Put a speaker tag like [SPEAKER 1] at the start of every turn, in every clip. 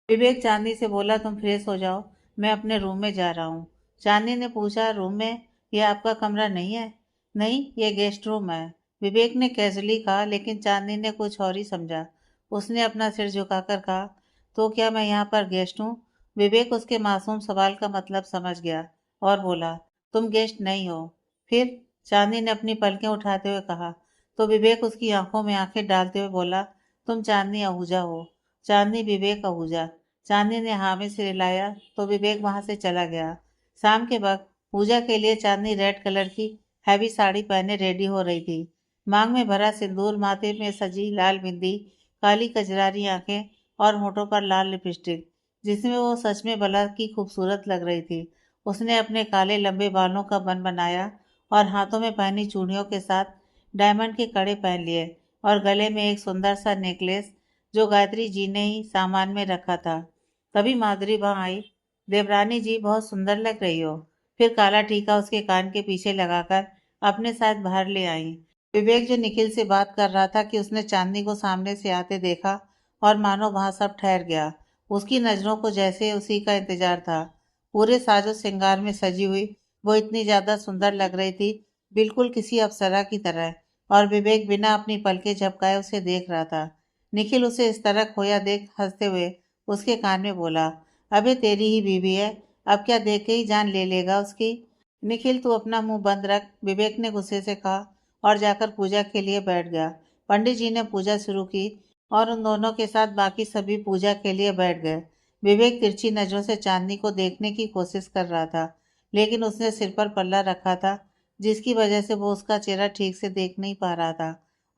[SPEAKER 1] विवेक चांदनी से बोला, तुम फ्रेश हो जाओ, मैं अपने रूम में जा रहा हूँ। चांदनी ने पूछा, रूम में? यह आपका कमरा नहीं है? नहीं, ये गेस्ट रूम है, विवेक ने कैजुअली कहा, लेकिन चांदनी ने कुछ और ही समझा। उसने अपना सिर झुकाकर कहा, तो क्या मैं यहाँ पर गेस्ट हूँ? विवेक उसके मासूम सवाल का मतलब समझ गया और बोला, तुम गेस्ट नहीं हो। फिर? चांदनी ने अपनी पलकें उठाते हुए कहा। तो विवेक उसकी आंखों में आंखें डालते हुए बोला, तुम चांदनी आहूजा हो। चांदनी विवेक आहूजा। चांदनी ने हाँ में सिर हिलाया तो विवेक वहां से चला गया। शाम के वक्त पूजा के लिए चांदनी रेड कलर की हैवी साड़ी पहने रेडी हो रही थी। मांग में भरा सिंदूर, माथे में सजी लाल बिंदी, काली कजरारी आंखें और होठों पर लाल लिपस्टिक, जिसमें वो सच में भला की खूबसूरत लग रही थी। उसने अपने काले लंबे बालों का बन बनाया और हाथों में पहनी चूड़ियों के साथ डायमंड के कड़े पहन लिए और गले में एक सुंदर सा नेकलेस जो गायत्री जी ने ही सामान में रखा था। तभी माधुरी वहां आई। देवरानी जी, बहुत सुंदर लग रही हो। फिर काला टीका उसके कान के पीछे लगाकर अपने साथ बाहर ले आई। विवेक, जो निखिल से बात कर रहा था कि उसने चांदनी को सामने से आते देखा और मानो वहां सब ठहर गया। उसकी नजरों को जैसे उसी का इंतजार था। पूरे साजो श्रृंगार में सजी हुई वो इतनी ज्यादा सुंदर लग रही थी, बिल्कुल किसी अप्सरा की तरह। और विवेक बिना अपनी पलकें झपकाए उसे देख रहा था। निखिल उसे इस तरह खोया देख हंसते हुए उसके कान में बोला, अबे तेरी ही बीवी है, अब क्या देख के ही जान ले लेगा उसकी? निखिल, तू अपना मुंह बंद रख, विवेक ने गुस्से से कहा और जाकर पूजा के लिए बैठ गया। पंडित जी ने पूजा शुरू की और उन दोनों के साथ बाकी सभी पूजा के लिए बैठ गए। विवेक तिरछी नजरों से चांदनी को देखने की कोशिश कर रहा था, लेकिन उसने सिर पर पल्ला रखा था, जिसकी वजह से वो उसका चेहरा ठीक से देख नहीं पा रहा था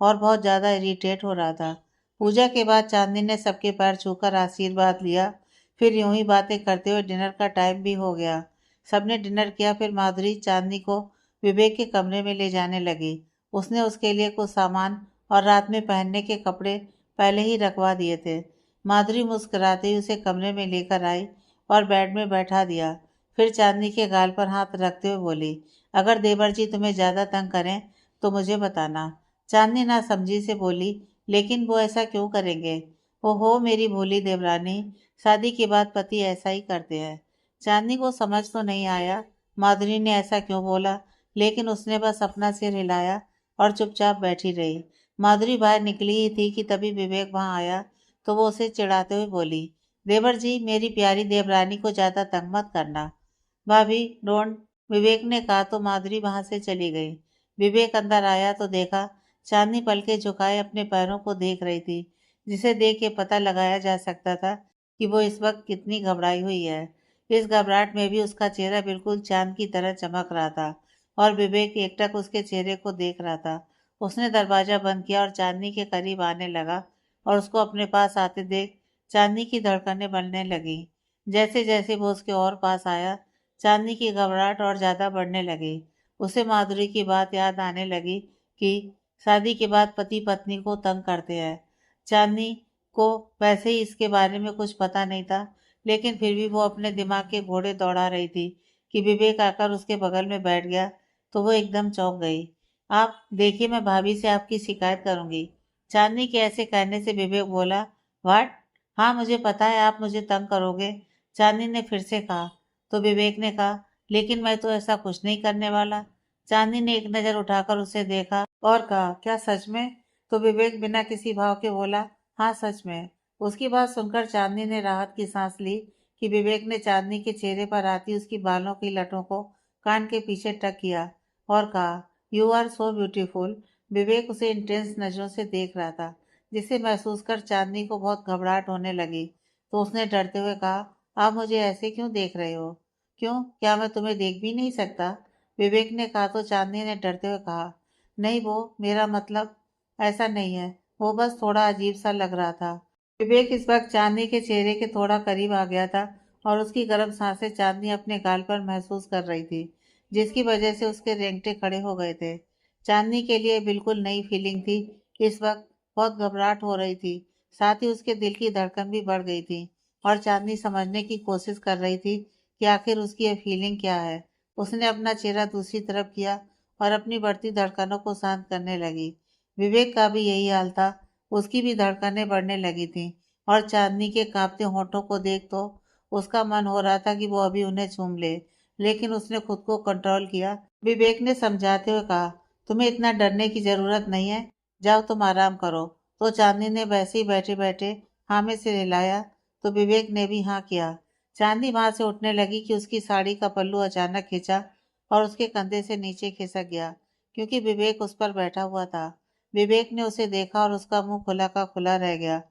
[SPEAKER 1] और बहुत ज्यादा इरिटेट हो रहा था। पूजा के बाद चांदनी ने सबके पैर छूकर आशीर्वाद लिया। फिर यूं ही बातें करते हुए डिनर का टाइम भी हो गया। सबने डिनर किया। फिर माधुरी चांदनी को विवेक के कमरे में ले जाने लगी। उसने उसके लिए कुछ सामान और रात में पहनने के कपड़े पहले ही रखवा दिए थे। माधुरी मुस्कुराते ही उसे कमरे में लेकर आई और बेड में बैठा दिया। फिर चांदनी के गाल पर हाथ रखते हुए बोली, अगर देवर जी तुम्हें ज्यादा तंग करें तो मुझे बताना। चांदनी ना समझी से बोली, लेकिन वो ऐसा क्यों करेंगे? ओहो मेरी भोली देवरानी, शादी के बाद पति ऐसा ही करते हैं। चांदनी को समझ तो नहीं आया माधुरी ने ऐसा क्यों बोला, लेकिन उसने बस अपना सिर हिलाया और चुपचाप बैठी रही। माधुरी बाहर निकली ही थी कि तभी विवेक वहां आया तो वो उसे चिढ़ाते हुए बोली, देवर जी, मेरी प्यारी देवरानी को ज्यादा तंग मत करना। भाभी डोंट, विवेक ने कहा तो माधुरी वहां से चली गई। विवेक अंदर आया तो देखा चांदनी पलके झुकाए अपने पैरों को देख रही थी, जिसे देख के पता लगाया जा सकता था कि वो इस वक्त कितनी घबराई हुई है। इस घबराहट में भी उसका चेहरा बिल्कुल चांद की तरह चमक रहा था और विवेक एकटक उसके चेहरे को देख रहा था। उसने दरवाजा बंद किया और चांदनी के करीब आने लगा और उसको अपने पास आते देख चांदनी की धड़कनें बढ़ने लगी। जैसे जैसे वो उसके और पास आया, चांदनी की घबराहट और ज्यादा बढ़ने लगी। उसे माधुरी की बात याद आने लगी कि शादी के बाद पति पत्नी को तंग करते हैं। चांदनी को वैसे ही इसके बारे में कुछ पता नहीं था, लेकिन फिर भी वो अपने दिमाग के घोड़े दौड़ा रही थी कि विवेक आकर उसके बगल में बैठ गया तो वो एकदम चौंक गई। आप देखिए, मैं भाभी से आपकी शिकायत करूंगी। चांदनी के ऐसे कहने से विवेक बोला, व्हाट? हाँ, मुझे पता है आप मुझे तंग करोगे, चांदनी ने फिर से कहा। तो विवेक ने कहा, लेकिन मैं तो ऐसा कुछ नहीं करने वाला। चांदनी ने एक नजर उठाकर उसे देखा और कहा, क्या सच में? तो विवेक बिना किसी भाव के बोला, हाँ सच में। उसकी बात सुनकर चांदनी ने राहत की सांस ली कि विवेक ने चांदनी के चेहरे पर आती उसकी बालों की लटों को कान के पीछे टक किया और कहा, यू आर सो ब्यूटीफुल। विवेक उसे इंटेंस नजरों से देख रहा था, जिसे महसूस कर चांदनी को बहुत घबराहट होने लगी। तो उसने डरते हुए कहा, आप मुझे ऐसे क्यों देख रहे हो? क्यों, क्या मैं तुम्हें देख भी नहीं सकता? विवेक ने कहा तो चांदनी ने डरते हुए कहा, नहीं वो, मेरा मतलब ऐसा नहीं है, वो बस थोड़ा अजीब सा लग रहा था। विवेक इस वक्त चांदनी के चेहरे के थोड़ा करीब आ गया था और उसकी गर्म सांसें चांदनी अपने गाल पर महसूस कर रही थी, जिसकी वजह से उसके रेंगटे खड़े हो गए थे। चांदनी के लिए बिल्कुल नई फीलिंग थी। इस वक्त बहुत घबराहट हो रही थी, साथ ही उसके दिल की धड़कन भी बढ़ गई थी और चांदनी समझने की कोशिश कर रही थी कि आखिर उसकी ये फीलिंग क्या है। उसने अपना चेहरा दूसरी तरफ किया और अपनी बढ़ती धड़कनों को शांत करने लगी। विवेक का भी यही हाल था, उसकी भी धड़कनें बढ़ने लगी थीं और चांदनी के कांपते होठों को देख तो उसका मन हो रहा था कि वो अभी उन्हें चूम ले, लेकिन उसने खुद को कंट्रोल किया। विवेक ने समझाते हुए कहा, तुम्हें इतना डरने की जरूरत नहीं है, जाओ तुम आराम करो। तो चांदनी ने वैसे ही बैठे बैठे हाँ में सिर हिलाया, तो विवेक ने भी हाँ किया। चांदनी वहां से उठने लगी कि उसकी साड़ी का पल्लू अचानक खिंचा और उसके कंधे से नीचे खिसक गया, क्योंकि विवेक उस पर बैठा हुआ था। विवेक ने उसे देखा और उसका मुंह खुला का खुला रह गया।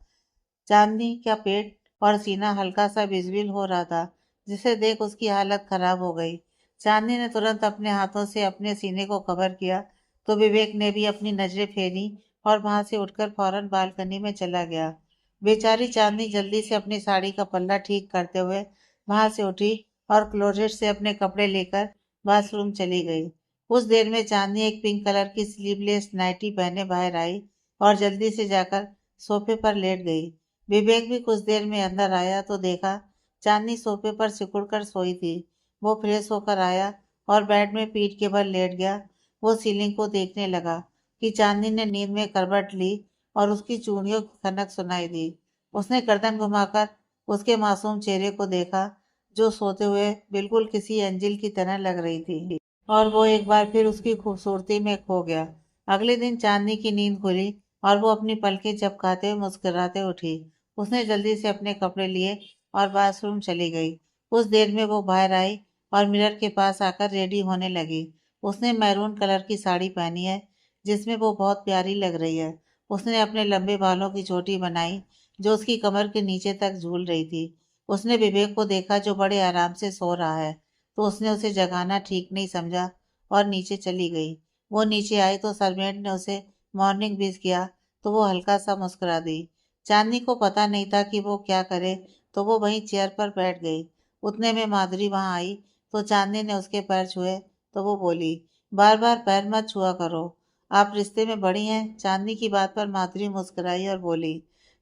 [SPEAKER 1] चांदनी का पेट और सीना हल्का सा विजिबल हो रहा था, जिसे देख उसकी हालत खराब हो गई। चांदनी ने तुरंत अपने हाथों से अपने सीने को कवर किया, तो विवेक ने भी अपनी नजरें फेरी और वहां से उठकर फौरन बालकनी में चला गया। बेचारी चांदनी जल्दी से अपनी साड़ी का पल्ला ठीक करते हुए वहां से उठी और क्लोजेट से अपने कपड़े लेकर बाथरूम चली गई। कुछ देर में चांदनी एक पिंक कलर की स्लीवलेस नाइटी पहने बाहर आई और जल्दी से जाकर सोफे पर लेट गई। विवेक भी कुछ देर में अंदर आया तो देखा चांदनी सोफे पर सिकुड़ कर सोई थी। वो फ्रेश होकर आया और बेड में पीठ के बल लेट गया। वो सीलिंग को देखने लगा कि चांदनी ने नींद में करवट ली और उसकी चूड़ियों की खनक सुनाई दी। उसने गर्दन घुमाकर उसके मासूम चेहरे को देखा, जो सोते हुए बिल्कुल किसी एंजिल की तरह लग रही थी, और वो एक बार फिर उसकी खूबसूरती में खो गया। अगले दिन चांदनी की नींद खुली और वो अपनी पलकें झपकाते हुए मुस्कुराते उठी। उसने जल्दी से अपने कपड़े लिए और बाथरूम चली गई। कुछ देर में वो बाहर आई और मिरर के पास आकर रेडी होने लगी। उसने मैरून कलर की साड़ी पहनी है, जिसमें वो बहुत प्यारी लग रही है। उसने अपने लंबे बालों की चोटी बनाई, जो उसकी कमर के नीचे तक झूल रही थी। उसने विवेक को देखा, जो बड़े आराम से सो रहा है, तो उसने उसे जगाना ठीक नहीं समझा और नीचे चली गई। वो नीचे आई तो सर्वेंट ने उसे मॉर्निंग विश किया, तो वो हल्का सा मुस्कुरा दी। चांदनी को पता नहीं था कि वो क्या करे, तो वो वहीं चेयर पर बैठ गई। उतने में माधुरी वहां आई, तो चांदनी ने उसके पैर छुए, तो वो बोली, बार बार पैर मत छुआ करो, आप रिश्ते में बड़ी हैं। चांदनी की बात पर माधुरी मुस्कुराई और बोली,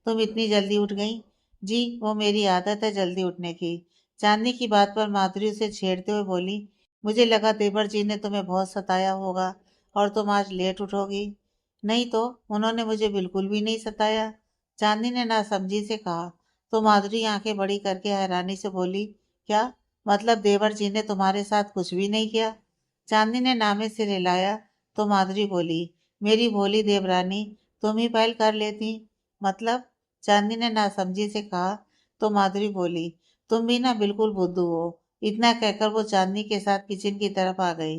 [SPEAKER 1] तुम इतनी जल्दी उठ गई? जी, वो मेरी आदत है जल्दी उठने की। चांदनी की बात पर माधुरी उसे छेड़ते हुए बोली, मुझे लगा देवर जी ने तुम्हें बहुत सताया होगा और तुम आज लेट उठोगी। नहीं तो, उन्होंने मुझे बिल्कुल भी नहीं सताया, चांदनी ने नासमझी से कहा। तो माधुरी आंखें बड़ी करके हैरानी से बोली, क्या मतलब देवर जी ने तुम्हारे साथ कुछ भी नहीं किया? चांदनी ने नामे से हिलाया, तो माधुरी बोली, मेरी भोली देवरानी, तुम ही पहल कर लेती। मतलब? चांदनी ने नासमझी से कहा। तो माधुरी बोली, तुम भी ना बिल्कुल बुद्धू हो। इतना कहकर वो चांदनी के साथ किचन की तरफ आ गई।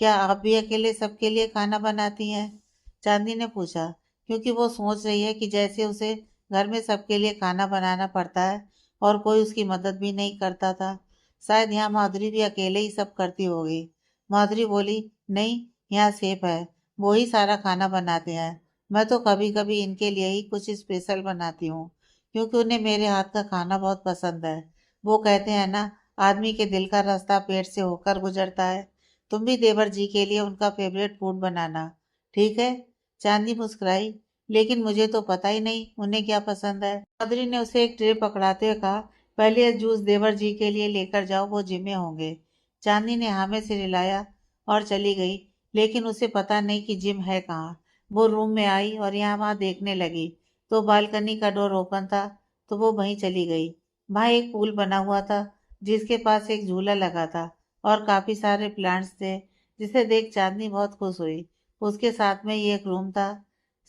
[SPEAKER 1] क्या आप भी अकेले सबके लिए खाना बनाती हैं? चांदनी ने पूछा, क्योंकि वो सोच रही है कि जैसे उसे घर में सबके लिए खाना बनाना पड़ता है और कोई उसकी मदद भी नहीं करता था, शायद यहाँ माधुरी भी अकेले ही सब करती होगी। माधुरी बोली, नहीं, यहाँ सेफ है, वो ही सारा खाना बनाते हैं। मैं तो कभी कभी इनके लिए ही कुछ स्पेशल बनाती हूँ, क्योंकि उन्हें मेरे हाथ का खाना बहुत पसंद है। वो कहते हैं ना, आदमी के दिल का रास्ता पेट से होकर गुजरता है। तुम भी देवर जी के लिए उनका फेवरेट फूड बनाना, ठीक है? चांदी मुस्कुराई, लेकिन मुझे तो पता ही नहीं उन्हें क्या पसंद है। चौधरी ने उसे एक ट्रे पकड़ाते हुए कहा, पहले ये जूस देवर जी के लिए लेकर जाओ, वो जिम में होंगे। चांदी ने हाँ में सिर हिलाया और चली गई, लेकिन उसे पता नहीं कि जिम है कहाँ। वो रूम में आई और यहाँ वहाँ देखने लगी, तो बालकनी का डोर ओपन था, तो वो वहीं चली गई। वहाँ एक पूल बना हुआ था, जिसके पास एक झूला लगा था और काफी सारे प्लांट्स थे, जिसे देख चांदनी बहुत खुश हुई। उसके साथ में ही एक रूम था,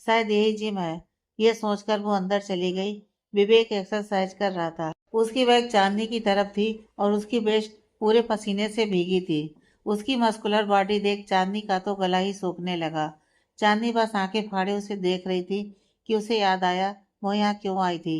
[SPEAKER 1] शायद यही जिम है। यह सोचकर वो अंदर चली गई। विवेक एक्सरसाइज कर रहा था। उसकी बैग चांदनी की तरफ थी और उसकी वेस्ट पूरे पसीने से भीगी थी। उसकी मस्कुलर बॉडी देख चांदनी का तो गला ही सूखने लगा। चांदनी बस आंखें फाड़े उसे देख रही थी कि उसे याद आया वो यहाँ क्यों आई थी।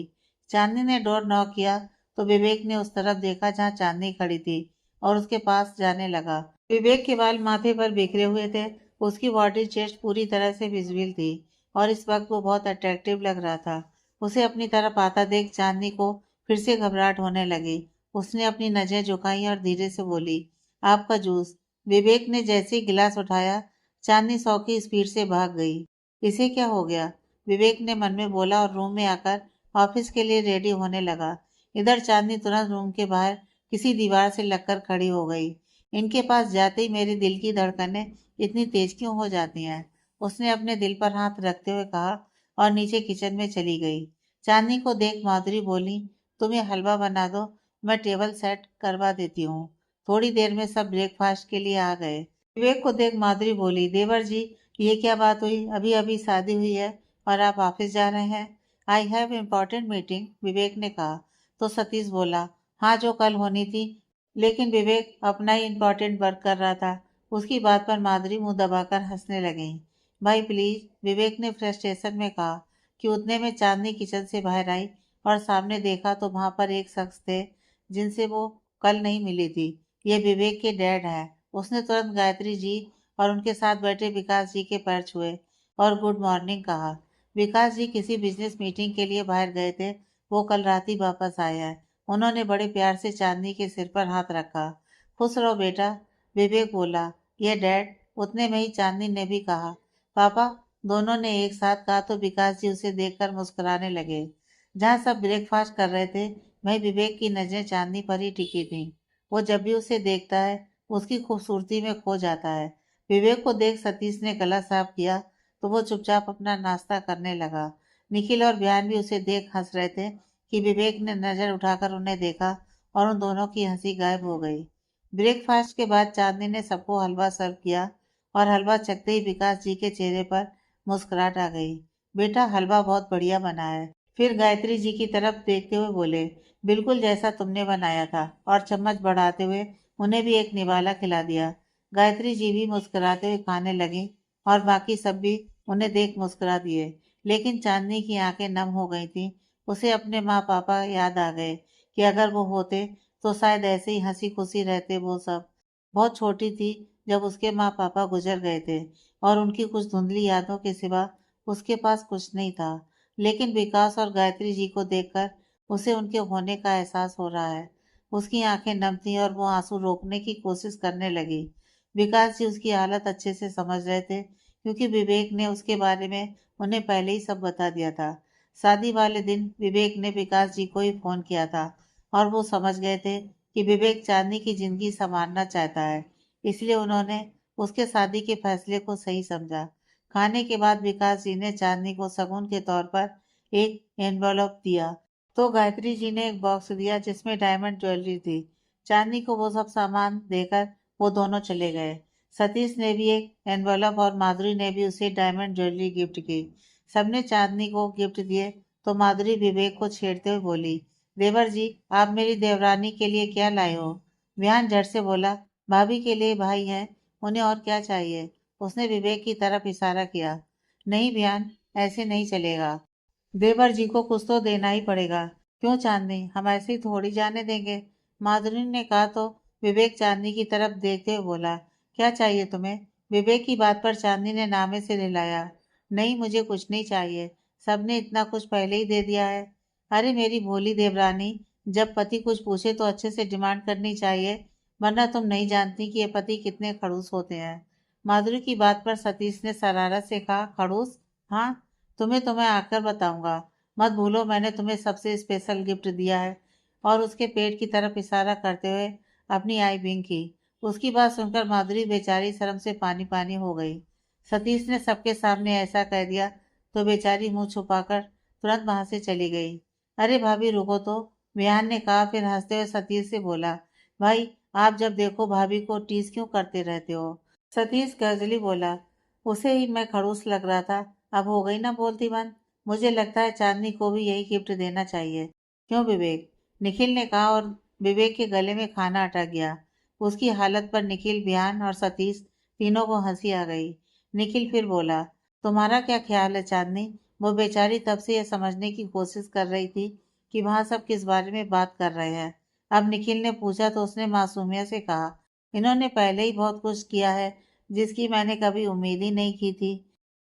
[SPEAKER 1] चांदनी ने डोर नॉक किया, तो विवेक ने उस तरफ देखा जहाँ चांदनी खड़ी थी और उसके पास जाने लगा। विवेक के बाल माथे पर बिखरे हुए थे। उसकी बॉडी चेस्ट पूरी तरह से विजिबल थी और इस वक्त वो बहुत अट्रैक्टिव लग रहा था। उसे अपनी तरफ आता देख चांदनी को फिर से घबराहट होने लगी। उसने अपनी नजरें झुकाई और धीरे से बोली, आपका जूस। विवेक ने जैसे ही गिलास उठाया, चांदनी 100 की स्पीड से भाग गई। इसे क्या हो गया? विवेक ने मन में बोला और रूम में आकर ऑफिस के लिए रेडी होने लगा। इधर चांदनी तुरंत रूम के बाहर किसी दीवार से लगकर खड़ी हो गई। इनके पास जाते ही मेरे दिल की धड़कनें इतनी तेज क्यों हो जाती हैं? उसने अपने दिल पर हाथ रखते हुए कहा और नीचे किचन में चली गई। चांदनी को देख माधुरी बोली, तुम ये हलवा बना दो, मैं टेबल सेट करवा देती हूँ। थोड़ी देर में सब ब्रेकफास्ट के लिए आ गए। विवेक को देख माधुरी बोली, देवर जी, ये क्या बात हुई? अभी अभी शादी हुई है और आप ऑफिस जा रहे हैं? आई हैव इम्पोर्टेंट मीटिंग, विवेक ने कहा। तो सतीश बोला, हाँ, जो कल होनी थी। लेकिन विवेक अपना ही इम्पोर्टेंट वर्क कर रहा था। उसकी बात पर माधुरी मुंह दबाकर हंसने लगी। भाई प्लीज, विवेक ने फ्रस्ट्रेशन में कहा कि उतने में चांदनी किचन से बाहर आई और सामने देखा तो वहां पर एक शख्स थे जिनसे वो कल नहीं मिली थी। ये विवेक के डैड हैं। उसने तुरंत गायत्री जी और उनके साथ बैठे विकास जी के पैर छुए और गुड मॉर्निंग कहा। विकास जी किसी बिजनेस मीटिंग के लिए बाहर गए थे। वो कल रात ही वापस आए हैं। उन्होंने बड़े प्यार से चांदनी के सिर पर हाथ रखा। खुश रहो बेटा, विवेक बोला। ये डैड, उतने में ही चांदनी ने भी कहा। पापा, दोनों ने एक साथ कहा तो विकास जी उसे देखकर मुस्कुराने लगे। जहाँ सब ब्रेकफास्ट कर रहे थे, वहीं विवेक की नजरें चांदनी पर ही टिकी थी। वो जब भी उसे देखता है, उसकी खूबसूरती में खो जाता है। विवेक को देख सतीश ने गला साफ किया तो वो चुपचाप अपना नाश्ता करने लगा। निखिल और बयान भी उसे देख हंस रहे थे कि विवेक ने नजर उठाकर उन्हें देखा और उन दोनों की हंसी गायब हो गई। ब्रेकफास्ट के बाद चांदनी ने सबको हलवा सर्व किया और हलवा चखते ही विकास जी के चेहरे पर मुस्कुराहट आ गई। बेटा, हलवा बहुत बढ़िया बना है। फिर गायत्री जी की तरफ देखते हुए बोले, बिल्कुल जैसा तुमने बनाया था, और चम्मच बढ़ाते हुए उन्हें भी एक निवाला खिला दिया। गायत्री जी भी मुस्कुराते हुए खाने लगी और बाकी सब भी उन्हें देख मुस्कुरा दिए। लेकिन चांदनी की आंखें नम हो गई थी। उसे अपने माँ पापा याद आ गए कि अगर वो होते तो शायद ऐसे ही हंसी खुशी रहते वो सब। बहुत छोटी थी जब उसके माँ पापा गुजर गए थे और उनकी कुछ धुंधली यादों के सिवा उसके पास कुछ नहीं था। लेकिन विकास और गायत्री जी को देखकर उसे उनके होने का एहसास हो रहा है। उसकी आंखें नम थी और वो आंसू रोकने की कोशिश करने लगी। विकास जी उसकी हालत अच्छे से समझ रहे थे क्योंकि विवेक ने उसके बारे में उन्हें पहले ही सब बता दिया था। शादी वाले दिन विवेक ने विकास जी को ही फोन किया था और वो समझ गए थे कि विवेक चांदनी की जिंदगी संवारना चाहता है। इसलिए उन्होंने उसके शादी के फैसले को सही समझा। खाने के बाद विकास जी ने चांदनी को शगुन के तौर पर एक एनवेलप दिया तो गायत्री जी ने एक बॉक्स दिया जिसमें डायमंड ज्वेलरी थी। चांदनी को वो सब सामान देकर वो दोनों चले गए। सतीश ने भी एक एनवेलप और माधुरी ने भी उसे डायमंड ज्वेलरी गिफ्ट की। सबने चांदनी को गिफ्ट दिए तो माधुरी विवेक को छेड़ते हुए बोली, देवर जी, आप मेरी देवरानी के लिए क्या लाए हो? विहान झट से बोला, भाभी के लिए भाई हैं, उन्हें और क्या चाहिए? उसने विवेक की तरफ इशारा किया। नहीं बयान, ऐसे नहीं चलेगा। देवर जी को कुछ तो देना ही पड़ेगा। क्यों चांदनी, हम ऐसे ही थोड़ी जाने देंगे? माधुरी ने कहा तो विवेक चांदनी की तरफ देखते हुए बोला, क्या चाहिए तुम्हें? विवेक की बात पर चांदनी ने नामे से रिलाया। नहीं, मुझे कुछ नहीं चाहिए। सबने इतना कुछ पहले ही दे दिया है। अरे मेरी भोली देवरानी, जब पति कुछ पूछे तो अच्छे से डिमांड करनी चाहिए, वरना तुम नहीं जानती कि ये पति कितने खड़ूस होते हैं। माधुरी की बात पर सतीश ने शरारत से कहा, खड़ूस? हाँ, तुम्हें आकर बताऊंगा। मत भूलो मैंने तुम्हें सबसे स्पेशल गिफ्ट दिया है। और उसके पेट की तरफ इशारा करते हुए अपनी आई विंक की। उसकी बात सुनकर माधुरी बेचारी शर्म से पानी पानी हो गई। सतीश ने सबके सामने ऐसा कह दिया तो बेचारी मुंह छुपाकर तुरंत वहां से चली गई। अरे भाभी रुको तो, विहान ने कहा, फिर हंसते हुए सतीश से बोला, भाई आप जब देखो भाभी को टीज क्यों करते रहते हो? सतीश कैजुअली बोला, उसे ही मैं खड़ूस लग रहा था, अब हो गई ना बोलती बंद। मुझे लगता है चांदनी को भी यही गिफ्ट देना चाहिए। क्यों विवेक? निखिल ने कहा और विवेक के गले में खाना अटक गया। उसकी हालत पर निखिल, बिहान और सतीश तीनों को हंसी आ गई। निखिल फिर बोला, तुम्हारा क्या ख्याल है चांदनी? वो बेचारी तब से यह समझने की कोशिश कर रही थी कि वहाँ सब किस बारे में बात कर रहे हैं। अब निखिल ने पूछा तो उसने मासूमियत से कहा, इन्होंने पहले ही बहुत कुछ किया है जिसकी मैंने कभी उम्मीद ही नहीं की थी।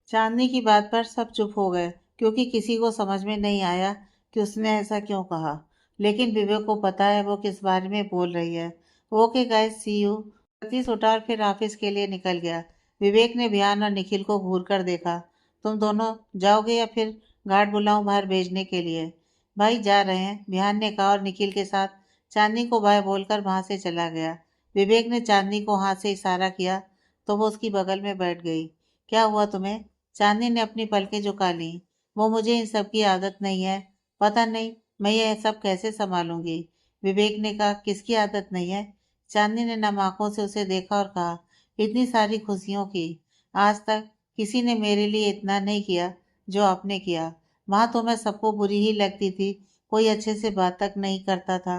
[SPEAKER 1] चांदनी की बात पर सब चुप हो गए क्योंकि किसी को समझ में नहीं आया कि उसने ऐसा क्यों कहा। लेकिन विवेक को पता है वो किस बारे में बोल रही है। Okay guys, see you. Satish उठा और फिर ऑफिस के लिए निकल गया। विवेक ने बिहान और निखिल को घूर कर देखा। तुम दोनों जाओगे या फिर गार्ड बुलाऊं बाहर भेजने के लिए? भाई जा रहे हैं, बिहान ने कहा और निखिल के साथ चांदनी को बाय बोलकर वहां से चला गया। विवेक ने चांदनी को हाथ से इशारा किया तो वो उसकी बगल में बैठ गई। क्या हुआ तुम्हें? चांदनी ने अपनी पलकें झुका ली। वो मुझे इन सब की आदत नहीं है, पता नहीं मैं ये सब कैसे संभालूंगी। विवेक ने कहा, किसकी आदत नहीं है। चांदनी ने नम आंखों से उसे देखा और कहा, इतनी सारी खुशियों की, आज तक किसी ने मेरे लिए इतना नहीं किया जो आपने किया। वहां तो मैं सबको बुरी ही लगती थी, कोई अच्छे से बात तक नहीं करता था।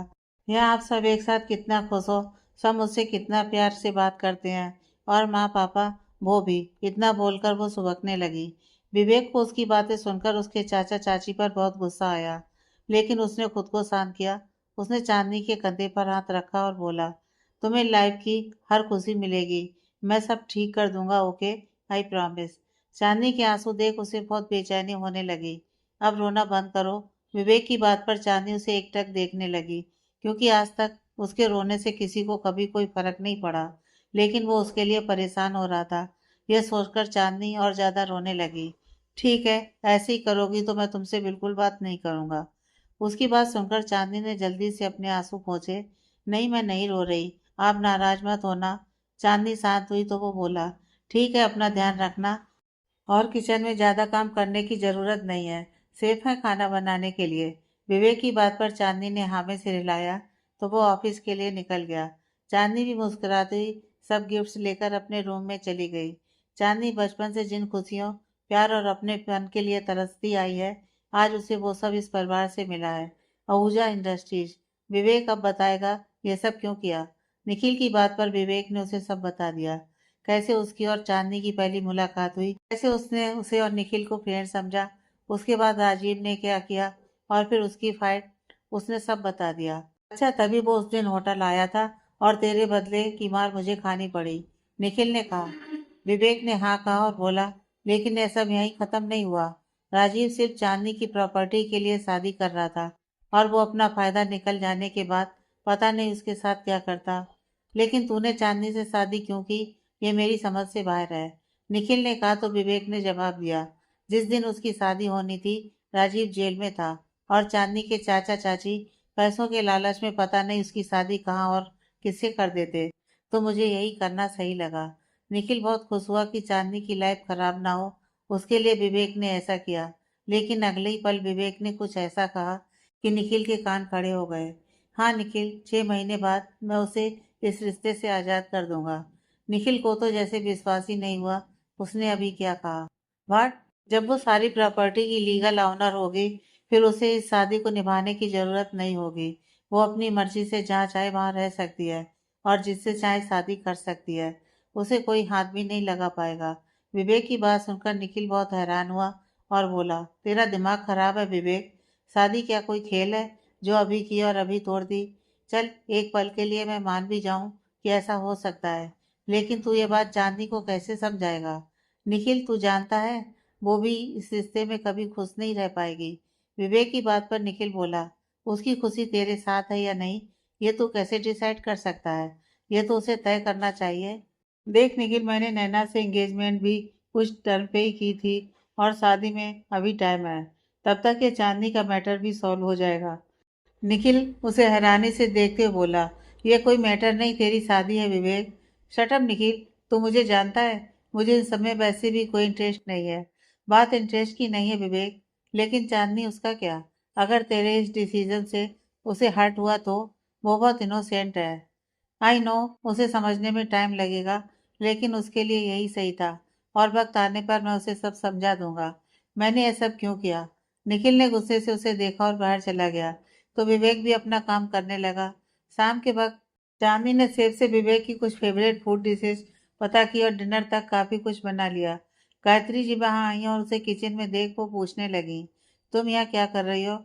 [SPEAKER 1] यहाँ आप सब एक साथ कितना खुश हो, सब मुझसे कितना प्यार से बात करते हैं। और माँ पापा, वो भी। इतना बोलकर वो सुबकने लगी। विवेक को उसकी बातें सुनकर उसके चाचा चाची पर बहुत गुस्सा आया, लेकिन उसने खुद को शांत किया। उसने चांदनी के कंधे पर हाथ रखा और बोला, तुम्हें लाइफ की हर खुशी मिलेगी, मैं सब ठीक कर दूंगा, ओके, आई प्रॉमिस। चांदनी के आंसू देख उसे बहुत बेचैनी होने लगी। अब रोना बंद करो। विवेक की बात पर चांदनी उसे एकटक देखने लगी, क्योंकि आज तक उसके रोने से किसी को कभी कोई फर्क नहीं पड़ा, लेकिन वो उसके लिए परेशान हो रहा था। यह सोचकर चांदनी और ज्यादा रोने लगी। ठीक है, ऐसे ही करोगी तो मैं तुमसे बिल्कुल बात नहीं करूंगा। उसकी बात सुनकर चांदनी ने जल्दी से अपने आंसू पोंछे। नहीं, मैं नहीं रो रही, आप नाराज मत होना। चांदनी शांत हुई तो वो बोला, ठीक है, अपना ध्यान रखना, और किचन में ज्यादा काम करने की जरूरत नहीं है, सिर्फ है खाना बनाने के लिए। विवेक की बात पर चांदनी ने हाँ में सिर हिलाया तो वो ऑफिस के लिए निकल गया। चांदनी भी मुस्कुराती सब गिफ्ट्स लेकर अपने रूम में चली गई। चांदनी बचपन से जिन खुशियों, प्यार और अपनेपन के लिए तरसती आई है, आज उसे वो सब इस परिवार से मिला है। आहूजा इंडस्ट्रीज। विवेक अब बताएगा ये सब क्यों किया। निखिल की बात पर विवेक ने उसे सब बता दिया। कैसे उसकी और चांदनी की पहली मुलाकात हुई, कैसे उसने उसे और निखिल को फ्रेंड समझा, उसके बाद राजीव ने क्या किया, और फिर उसकी फाइट, उसने सब बता दिया। अच्छा, तभी वो उस दिन होटल आया था और तेरे बदले की मार मुझे खानी पड़ी, निखिल ने कहा। विवेक ने हाँ कहा और बोला, लेकिन ये सब यहीं खत्म नहीं हुआ। राजीव सिर्फ चांदनी की प्रॉपर्टी के लिए शादी कर रहा था, और वो अपना फायदा निकल जाने के बाद पता नहीं उसके साथ क्या करता। लेकिन तूने चांदनी से शादी क्यों की, ये मेरी समझ से बाहर है, निखिल ने कहा। तो विवेक ने जवाब दिया, जिस दिन उसकी शादी होनी थी, राजीव जेल में था, और चांदनी के चाचा चाची पैसों के लालच में पता नहीं उसकी शादी कहाँ और किससे कर देते, तो मुझे यही करना सही लगा। निखिल बहुत खुश हुआ कि चांदनी की लाइफ खराब ना हो, उसके लिए विवेक ने ऐसा किया। लेकिन अगले ही पल विवेक ने कुछ ऐसा कहा कि निखिल के कान खड़े हो गए। हाँ निखिल, 6 महीने बाद मैं उसे इस रिश्ते से आजाद कर दूंगा। निखिल को तो जैसे विश्वास ही नहीं हुआ, उसने अभी क्या कहा। वाट, जब वो सारी प्रॉपर्टी की लीगल ऑनर होगी, फिर उसे इस शादी को निभाने की जरूरत नहीं होगी। वो अपनी मर्जी से जहाँ चाहे वहां रह सकती है, और जिससे चाहे शादी कर सकती है। उसे कोई हाथ भी नहीं लगा पाएगा। विवेक की बात सुनकर निखिल बहुत हैरान हुआ और बोला, तेरा दिमाग खराब है विवेक, शादी क्या कोई खेल है जो अभी की और अभी तोड़ दी। चल, एक पल के लिए मैं मान भी जाऊं कि ऐसा हो सकता है, लेकिन तू ये बात चांदनी को कैसे समझाएगा। निखिल, तू जानता है, वो भी इस रिश्ते में कभी खुश नहीं रह पाएगी। विवेक की बात पर निखिल बोला, उसकी खुशी तेरे साथ है या नहीं, ये तू कैसे डिसाइड कर सकता है, ये तो उसे तय करना चाहिए। देख निखिल, मैंने नैना से एंगेजमेंट भी कुछ टर्म पे ही की थी, और शादी में अभी टाइम है, तब तक ये चांदनी का मैटर भी सॉल्व हो जाएगा। निखिल उसे हैरानी से देखते हुए बोला, ये कोई मैटर नहीं, तेरी शादी है विवेक। शट अप निखिल, तू मुझे जानता है, मुझे इन सब में वैसे भी कोई इंटरेस्ट नहीं है। बात इंटरेस्ट की नहीं है विवेक, लेकिन चांदनी, उसका क्या। अगर तेरे इस डिसीजन से उसे हर्ट हुआ तो वो बहुत इनोसेंट है। आई नो, उसे समझने में टाइम लगेगा, लेकिन उसके लिए यही सही था, और वक्त आने पर मैं उसे सब समझा दूंगा। मैंने यह सब क्यों किया। निखिल ने गुस्से से उसे देखा और बाहर चला गया, तो विवेक भी अपना काम करने लगा। शाम के वक्त चांदनी ने सेब से विवेक की कुछ फेवरेट फूड डिशेस पता की और डिनर तक काफी कुछ बना लिया। गायत्री जी वहां आई और उसे किचन में देख वो पूछने लगी, तुम यहाँ क्या कर रही हो।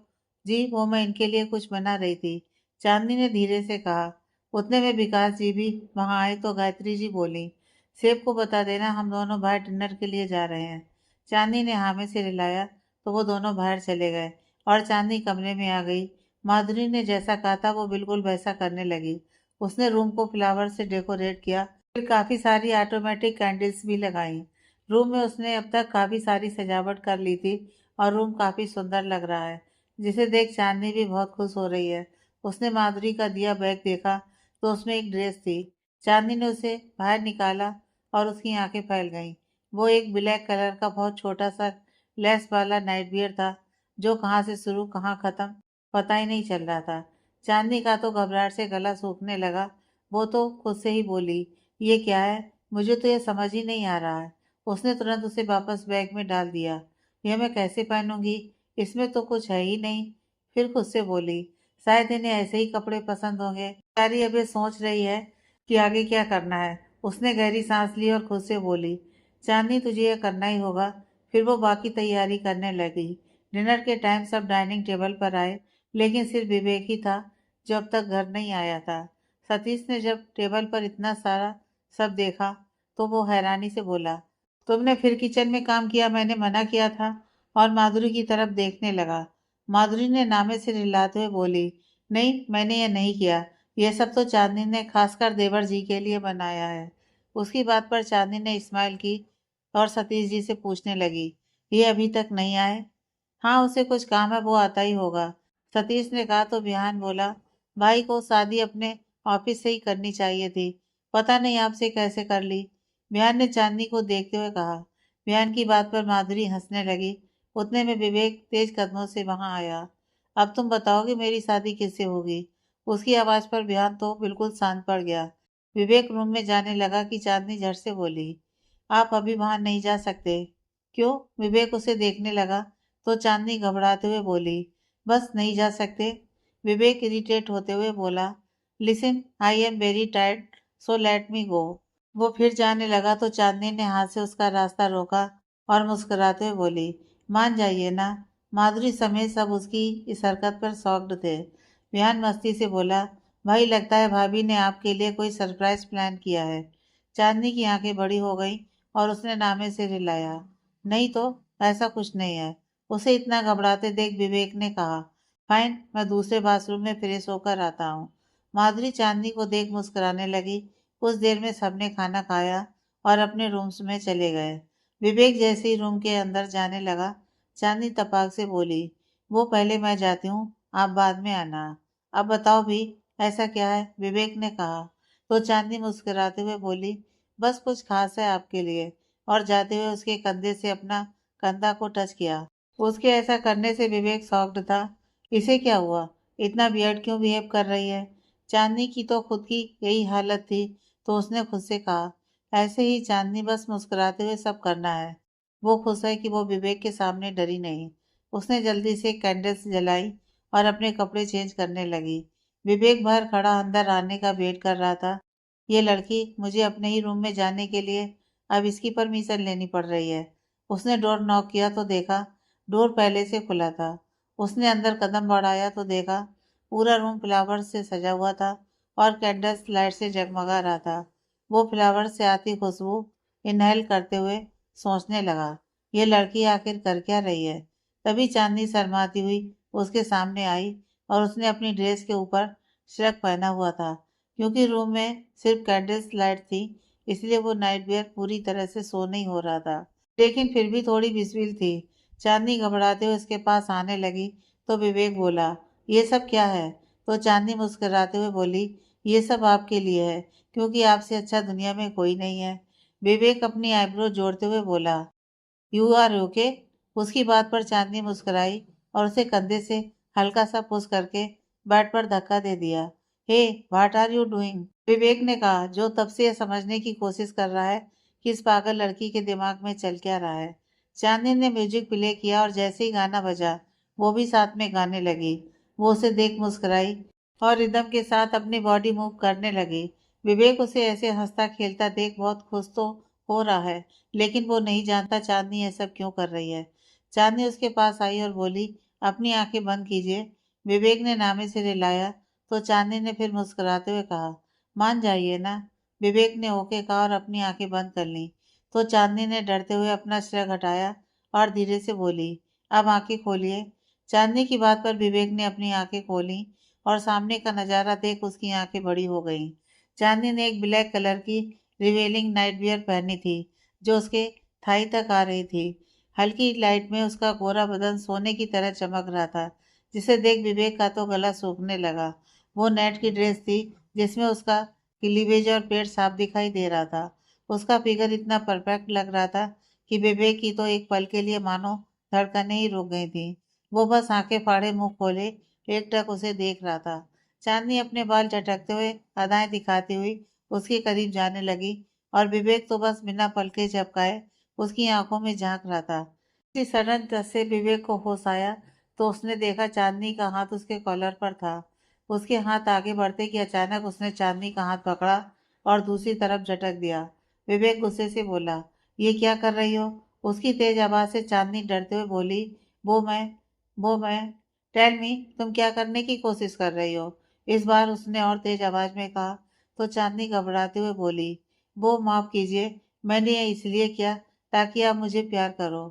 [SPEAKER 1] जी, वो मैं इनके लिए कुछ बना रही थी, चांदनी ने धीरे से कहा। उतने में विकास जी भी वहां आए तो गायत्री जी बोली, सेब को बता देना हम दोनों बाहर डिनर के लिए जा रहे हैं। चांदनी ने हाँ में सिर हिलाया तो वो दोनों बाहर चले गए, और चांदनी कमरे में आ गई। माधुरी ने जैसा कहा था वो बिल्कुल वैसा करने लगी। उसने रूम को फ्लावर से डेकोरेट किया, फिर काफी सारी ऑटोमेटिक कैंडल्स भी लगाई। रूम में उसने अब तक काफी सारी सजावट कर ली थी, और रूम काफी सुंदर लग रहा है, जिसे देख चांदनी भी बहुत खुश हो रही है। उसने माधुरी का दिया बैग देखा तो उसमें एक ड्रेस थी। चांदनी ने उसे बाहर निकाला और उसकी आंखें फैल गईं। वो एक ब्लैक कलर का बहुत छोटा सा लेस वाला नाइट वियर था। जो कहाँ से शुरू कहाँ खत्म पता ही नहीं चल रहा था। चांदनी का तो घबराहट से गला सूखने लगा। वो तो खुद से ही बोली, ये क्या है, मुझे तो ये समझ ही नहीं आ रहा है। उसने तुरंत उसे वापस बैग में डाल दिया। यह मैं कैसे पहनूंगी, इसमें तो कुछ है ही नहीं। फिर खुद से बोली, शायद इन्हें ऐसे ही कपड़े पसंद होंगे। बेचारी अभी सोच रही है कि आगे क्या करना है। उसने गहरी सांस ली और खुद से बोली, चांदनी तुझे यह करना ही होगा। फिर वो बाकी तैयारी करने लगी। डिनर के टाइम सब डाइनिंग टेबल पर आए, लेकिन सिर्फ विवेक ही था जो अब तक घर नहीं आया था। सतीश ने जब टेबल पर इतना सारा सब देखा तो वो हैरानी से बोला, तुमने फिर किचन में काम किया, मैंने मना किया था। और माधुरी की तरफ देखने लगा। माधुरी ने नामे से रिलाते हुए बोली, नहीं मैंने ये नहीं किया। यह सब तो चांदनी ने खासकर देवर जी के लिए बनाया है। उसकी बात पर चांदनी ने स्माइल की और सतीश जी से पूछने लगी, ये अभी तक नहीं आए? हाँ उसे कुछ काम है, वो आता ही होगा, सतीश ने कहा। तो बिहान बोला, भाई को शादी अपने ऑफिस से ही करनी चाहिए थी, पता नहीं आपसे कैसे कर ली। बिहान ने चांदनी को देखते हुए कहा। बिहान की बात पर माधुरी हंसने लगी। उतने में विवेक तेज कदमों से वहां आया। अब तुम बताओगे मेरी शादी किससे होगी? उसकी आवाज पर बिहान तो बिल्कुल शांत पड़ गया। विवेक रूम में जाने लगा कि चांदनी झट से बोली, आप अभी वहां नहीं जा सकते। क्यों? विवेक उसे देखने लगा तो चांदनी घबराते हुए बोली, बस नहीं जा सकते। विवेक इरिटेट होते हुए बोला, listen I am very tired so let me go. वो फिर जाने लगा तो चांदनी ने हाथ से उसका रास्ता रोका और मुस्कुराते हुए बोली, मान जाइए ना। माधुरी समेत सब उसकी इस हरकत पर शॉक्ड थे। विहान मस्ती से बोला, भाई लगता है भाभी ने आपके लिए कोई सरप्राइज प्लान किया है। चांदनी की आंखें बड़ी हो गई और उसने नामे से रिलाया, नहीं तो, ऐसा कुछ नहीं है। उसे इतना घबराते देख विवेक ने कहा, फाइन मैं दूसरे बाथरूम में फ्रेश होकर आता हूँ। माधुरी चांदनी को देख मुस्कुराने लगी। कुछ देर में सबने खाना खाया और अपने रूम्स में चले गए। विवेक जैसे ही रूम के अंदर जाने लगा, चांदनी तपाक से बोली, वो पहले मैं जाती हूँ, आप बाद में आना। अब बताओ भी, ऐसा क्या है? विवेक ने कहा। तो चांदनी मुस्कुराते हुए बोली, बस कुछ खास है आपके लिए। और जाते हुए उसके कंधे से अपना कंधा को टच किया। उसके ऐसा करने से विवेक शॉक्ड था। इसे क्या हुआ, इतना वियर्ड क्यों बिहेव कर रही है? चांदनी की तो खुद की यही हालत थी। तो उसने खुद से कहा, ऐसे ही चांदनी, बस मुस्कुराते हुए सब करना है। वो खुश है कि वो विवेक के सामने डरी नहीं। उसने जल्दी से कैंडल्स जलाई और अपने कपड़े चेंज करने लगी। विवेक बाहर खड़ा अंदर आने का वेट कर रहा था। ये लड़की मुझे अपने ही रूम में जाने के लिए अब इसकी परमिशन लेनी पड़ रही है। उसने डोर नॉक किया तो देखा डोर पहले से खुला था। उसने अंदर कदम बढ़ाया तो देखा पूरा रूम फ्लावर से सजा हुआ था और कैंडल्स लाइट से जगमगा रहा था। वो फ्लावर से आती खुशबू इनहेल करते हुए सोचने लगा, ये लड़की आखिर कर क्या रही है? तभी चांदनी शर्माती हुई उसके सामने आई और उसने अपनी ड्रेस के ऊपर श्रग पहना हुआ था। क्योंकि रूम में सिर्फ कैंडल्स लाइट थी, इसलिए वो नाइट वेयर पूरी तरह से शो नहीं हो रहा था, लेकिन फिर भी थोड़ी विजिबल थी। चांदनी घबराते हुए उसके पास आने लगी तो विवेक बोला, ये सब क्या है? तो चांदनी मुस्कुराते हुए बोली, ये सब आपके लिए है, क्योंकि आपसे अच्छा दुनिया में कोई नहीं है। विवेक अपनी आईब्रो जोड़ते हुए बोला, यू आर ओके? उसकी बात पर चांदनी मुस्कुराई और उसे कंधे से हल्का सा पुश करके बेड पर धक्का दे दिया। हे, व्हाट आर यू डूइंग? विवेक ने कहा, जो तब से यह समझने की कोशिश कर रहा है कि इस पागल लड़की के दिमाग में चल क्या रहा है। चांदनी ने म्यूजिक प्ले किया और जैसे ही गाना बजा वो भी साथ में गाने लगी। वो उसे देख मुस्कुराई और रिदम के साथ अपनी बॉडी मूव करने लगी। विवेक उसे ऐसे हंसता खेलता देख बहुत खुश तो हो रहा है, लेकिन वो नहीं जानता चांदनी ये सब क्यों कर रही है। चांदनी उसके पास आई और बोली, अपनी आंखें बंद कीजिए। विवेक ने नामे से रिलाया तो चांदनी ने फिर मुस्कुराते हुए कहा, मान जाइए ना। विवेक ने ओके कहा और अपनी आंखें बंद कर ली। तो चांदनी ने डरते हुए अपना सिर हटाया और धीरे से बोली, अब आंखें खोलिए। चांदनी की बात पर विवेक ने अपनी आंखें खोली और सामने का नजारा देख उसकी आंखें बड़ी हो गईं। चांदनी ने एक ब्लैक कलर की रिवेलिंग नाइट वियर पहनी थी जो उसके थाई तक आ रही थी। हल्की लाइट में उसका गोरा बदन सोने की तरह चमक रहा था, जिसे देख विवेक का तो गला सूखने लगा। वो नेट की ड्रेस थी जिसमें उसका क्लीवेज और पेट साफ दिखाई दे रहा था। उसका फिगर इतना परफेक्ट लग रहा था कि विवेक की तो एक पल के लिए मानो धड़कनें ही रुक गई थी। वो बस आंखें फाड़े मुंह खोले एकटक उसे देख रहा था। चांदनी अपने बाल झटकते हुए अदाएं दिखाती हुई उसके करीब जाने लगी और विवेक तो बस बिना पलके झपकाए उसकी आंखों में झांक रहा था। इसी सडन टच से विवेक को होश आया तो उसने देखा चांदनी का हाथ उसके कॉलर पर था। उसके हाथ आगे बढ़ते कि अचानक उसने चांदनी का हाथ पकड़ा और दूसरी तरफ झटक दिया। विवेक गुस्से से बोला, ये क्या कर रही हो? उसकी तेज आवाज से चांदनी डरते हुए बोली, वो मैं वो मैं टेल मी, तुम क्या करने की कोशिश कर रही हो? इस बार उसने और तेज आवाज में कहा तो चांदनी घबराते हुए बोली, वो माफ कीजिए, मैंने ये इसलिए किया ताकि आप मुझे प्यार करो।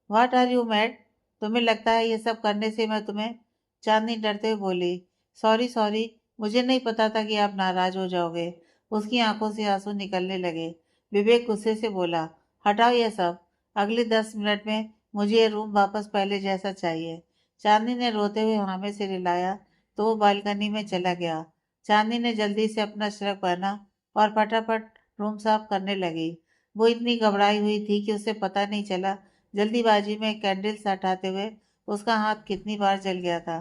[SPEAKER 1] What are you mad? तुम्हें लगता है ये सब करने से मैं तुम्हें? चांदनी डरते हुए बोली, सॉरी सॉरी, मुझे नहीं पता था कि आप नाराज हो जाओगे। उसकी आंखों से आंसू निकलने लगे। विवेक गुस्से से बोला, हटाओ ये सब, अगले 10 मिनट में मुझे ये रूम वापस पहले जैसा चाहिए। चांदनी ने रोते हुए हामे से रिलाया तो वो बालकनी में चला गया। चांदनी ने जल्दी से अपना श्रग पहना और फटाफट रूम साफ करने लगी। वो इतनी घबराई हुई थी कि उसे पता नहीं चला जल्दीबाजी में कैंडल्स हटाते हुए उसका हाथ कितनी बार जल गया था।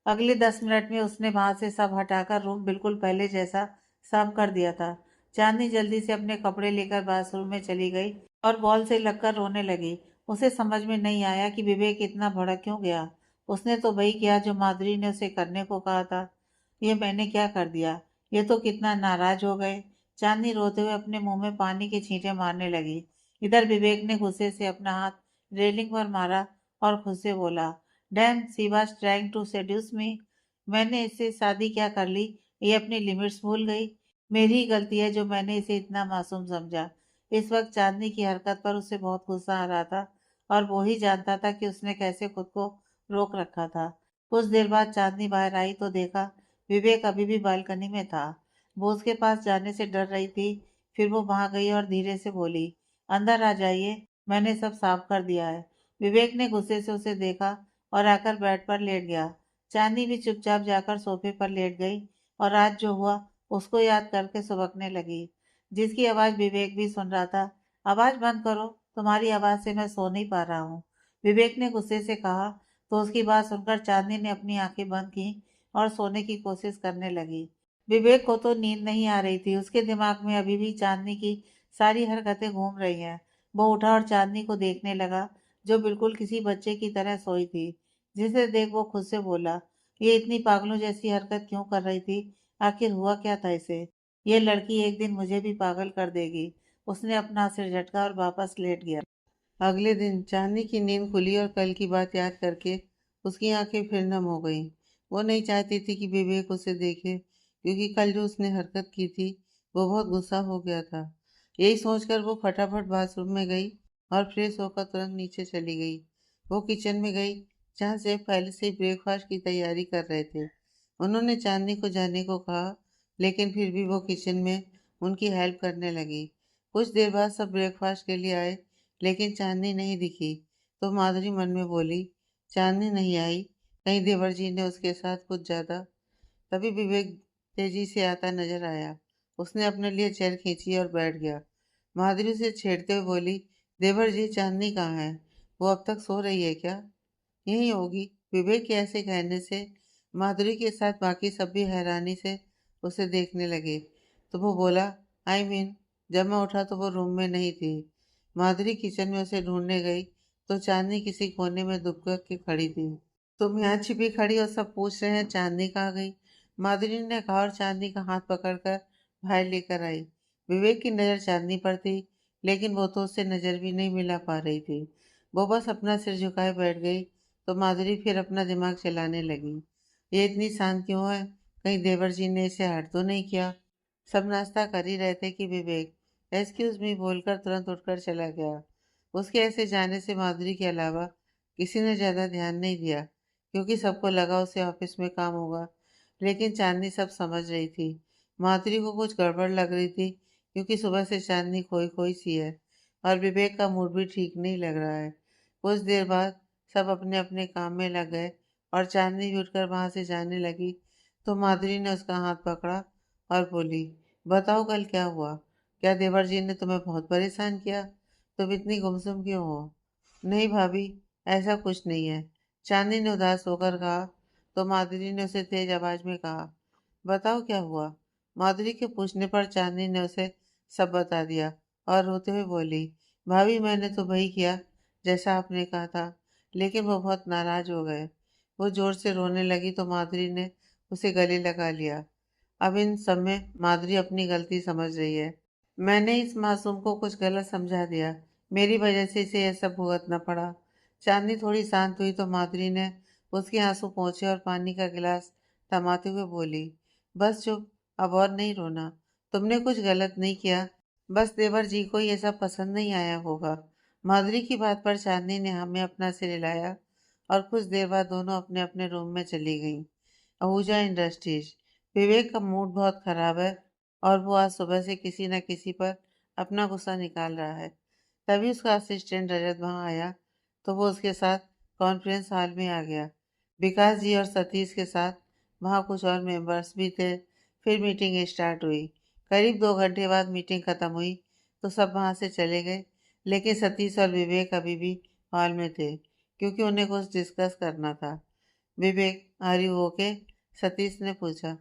[SPEAKER 1] अगले 10 मिनट में उसने वहां से सब हटाकर रूम बिल्कुल पहले जैसा साफ कर दिया था। चांदनी जल्दी से अपने कपड़े लेकर बाथरूम में चली गई और वॉल से लगकर रोने लगी। उसे समझ में नहीं आया कि विवेक इतना भड़क क्यों गया। उसने तो वही किया जो माधुरी ने उसे करने को कहा था। ये मैंने क्या कर दिया? ये तो कितना नाराज हो गए। चांदनी रोते हुए अपने मुंह में पानी के छींटे मारने लगी। इधर विवेक ने गुस्से से अपना हाथ रेलिंग पर मारा और खुद से बोला, damn she was trying to seduce me. मैंने इससे शादी क्या कर ली? ये अपनी लिमिट्स भूल गई। मेरी ही गलती है जो मैंने इसे इतना मासूम समझा। इस वक्त चांदनी की हरकत पर उसे बहुत गुस्सा आ रहा था और वो ही जानता था कि उसने कैसे खुद को रोक रखा था। कुछ देर बाद चांदनी बाहर आई तो देखा विवेक अभी भी बालकनी में था। वो उसके पास जाने से डर रही थी। फिर वो वहां गई और धीरे से बोली, अंदर आ जाइए, मैंने सब साफ कर दिया है। विवेक ने गुस्से से उसे देखा और आकर बेड पर लेट गया। चांदनी भी चुपचाप जाकर सोफे पर लेट गई और आज जो हुआ उसको याद करके सुबकने लगी, जिसकी आवाज विवेक भी सुन रहा था। आवाज बंद करो, तुम्हारी आवाज से मैं सो नहीं पा रहा हूँ, विवेक ने गुस्से से कहा। तो उसकी बात सुनकर चांदनी ने अपनी आंखें बंद की और सोने की कोशिश करने लगी। विवेक को तो नींद नहीं आ रही थी, उसके दिमाग में अभी भी चांदनी की सारी हरकतें घूम रही हैं। वो उठा और चांदनी को देखने लगा जो बिल्कुल किसी बच्चे की तरह सोई थी। जिसे देख वो खुद से बोला, ये इतनी पागलों जैसी हरकत क्यों कर रही थी? आखिर हुआ क्या था इसे? ये लड़की एक दिन मुझे भी पागल कर देगी। उसने अपना सिर झटका और वापस लेट गया। अगले दिन चांदनी की नींद खुली और कल की बात याद करके उसकी आंखें फिर नम हो गईं। वो नहीं चाहती थी कि विवेक उसे देखे, क्योंकि कल जो उसने हरकत की थी वो बहुत गुस्सा हो गया था। यही सोचकर वो फटाफट बाथरूम में गई और फ्रेश होकर तुरंत नीचे चली गई। वो किचन में गई जहाँ से पहले से ही ब्रेकफास्ट की तैयारी कर रहे थे। उन्होंने चांदनी को जाने को कहा, लेकिन फिर भी वो किचन में उनकी हेल्प करने लगी। कुछ देर बाद सब ब्रेकफास्ट के लिए आए, लेकिन चांदनी नहीं दिखी। तो माधुरी मन में बोली, चांदनी नहीं आई, कहीं देवर जी ने उसके साथ कुछ ज्यादा। तभी विवेक तेजी से आता नजर आया। उसने अपने लिए चेयर खींची और बैठ गया। माधुरी से छेड़ते हुए बोली, देवर जी, चांदनी कहाँ है? वो अब तक सो रही है क्या? यही होगी। विवेक के ऐसे कहने से माधुरी के साथ बाकी सब भी हैरानी से उसे देखने लगे। तो वो बोला, जब मैं उठा तो वो रूम में नहीं थी। माधुरी किचन में उसे ढूंढने गई तो चांदनी किसी कोने में दुबक के खड़ी थी। तुम यहाँ छिपी खड़ी और सब पूछ रहे हैं चांदनी कहाँ गई? माधुरी ने कहा और चांदनी का हाथ पकड़कर बाहर लेकर आई। विवेक की नजर चांदनी पर थी, लेकिन वो तो उससे नजर भी नहीं मिला पा रही थी। वो बस अपना सिर झुकाए बैठ गई। तो माधुरी फिर अपना दिमाग चलाने लगी। ये इतनी शांत क्यों है? कहीं देवर जी ने इसे हर्ट तो नहीं किया? सब नाश्ता कर ही रहे थे कि विवेक एक्सक्यूज मी बोलकर तुरंत उठकर चला गया। उसके ऐसे जाने से माधुरी के अलावा किसी ने ज्यादा ध्यान नहीं दिया, क्योंकि सबको लगा उसे ऑफिस में काम होगा। लेकिन चांदनी सब समझ रही थी। माधुरी को कुछ गड़बड़ लग रही थी, क्योंकि सुबह से चांदनी खोई खोई सी है और विवेक का मूड भी ठीक नहीं लग रहा है। कुछ देर बाद सब अपने अपने काम में लग गए और चांदनी भी उठकर वहां से जाने लगी। तो माधुरी ने उसका हाथ पकड़ा और बोली, बताओ कल क्या हुआ? क्या देवर जी ने तुम्हें बहुत परेशान किया? तुम इतनी गुमसुम क्यों हो? नहीं भाभी, ऐसा कुछ नहीं है। चांदनी ने उदास होकर कहा। तो माधुरी ने उसे तेज आवाज में कहा, बताओ क्या हुआ। माधुरी के पूछने पर चांदनी ने उसे सब बता दिया और रोते हुए बोली, भाभी मैंने तो वही किया जैसा आपने कहा था, लेकिन वो बहुत नाराज हो गए। वो जोर से रोने लगी तो माधुरी ने उसे गले लगा लिया। अब इन सब में माधुरी अपनी गलती समझ रही है। मैंने इस मासूम को कुछ गलत समझा दिया, मेरी वजह से इसे यह सब भुगतना पड़ा। चांदनी थोड़ी शांत हुई तो माधुरी ने उसके आंसू पोंछे और पानी का गिलास थमाते हुए बोली, बस चुप, अब और नहीं रोना। तुमने कुछ गलत नहीं किया, बस देवर जी को ये सब पसंद नहीं आया होगा। माधुरी की बात पर चांदनी ने हमें अपना सिर हिलाया और कुछ देर बाद दोनों अपने अपने रूम में चली गईं। आहूजा इंडस्ट्रीज। विवेक का मूड बहुत खराब है और वो आज सुबह से किसी न किसी पर अपना गुस्सा निकाल रहा है। तभी उसका असिस्टेंट रजत वहां आया तो वो उसके साथ कॉन्फ्रेंस हॉल में आ गया। विकास जी और सतीश के साथ वहां कुछ और मेंबर्स भी थे। फिर मीटिंग स्टार्ट हुई। करीब 2 घंटे बाद मीटिंग खत्म हुई तो सब वहां से चले गए, लेकिन सतीश और विवेक अभी भी हॉल में थे क्योंकि उन्हें कुछ डिस्कस करना था। विवेक, आर यू ओके? सतीश ने पूछा,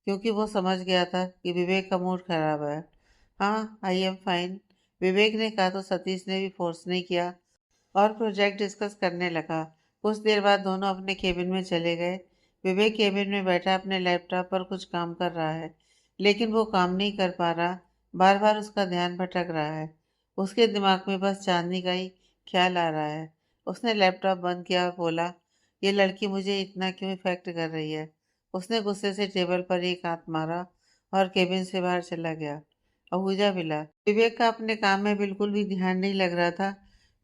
[SPEAKER 1] क्योंकि वो समझ गया था कि विवेक का मूड खराब है। हाँ, आई एम फाइन, विवेक ने कहा तो सतीश ने भी फोर्स नहीं किया और प्रोजेक्ट डिस्कस करने लगा। कुछ देर बाद दोनों अपने केबिन में चले गए। विवेक केबिन में बैठा अपने लैपटॉप पर कुछ काम कर रहा है, लेकिन वो काम नहीं कर पा रहा। बार बार उसका ध्यान भटक रहा है। उसके दिमाग में बस चांदनी का ही ख्याल आ रहा है। उसने लैपटॉप बंद किया और बोला, ये लड़की मुझे इतना क्यों इफेक्ट कर रही है। उसने गुस्से से टेबल पर एक हाथ मारा और केबिन से बाहर चला गया। आहूजा विला। विवेक का अपने काम में बिल्कुल भी ध्यान नहीं लग रहा था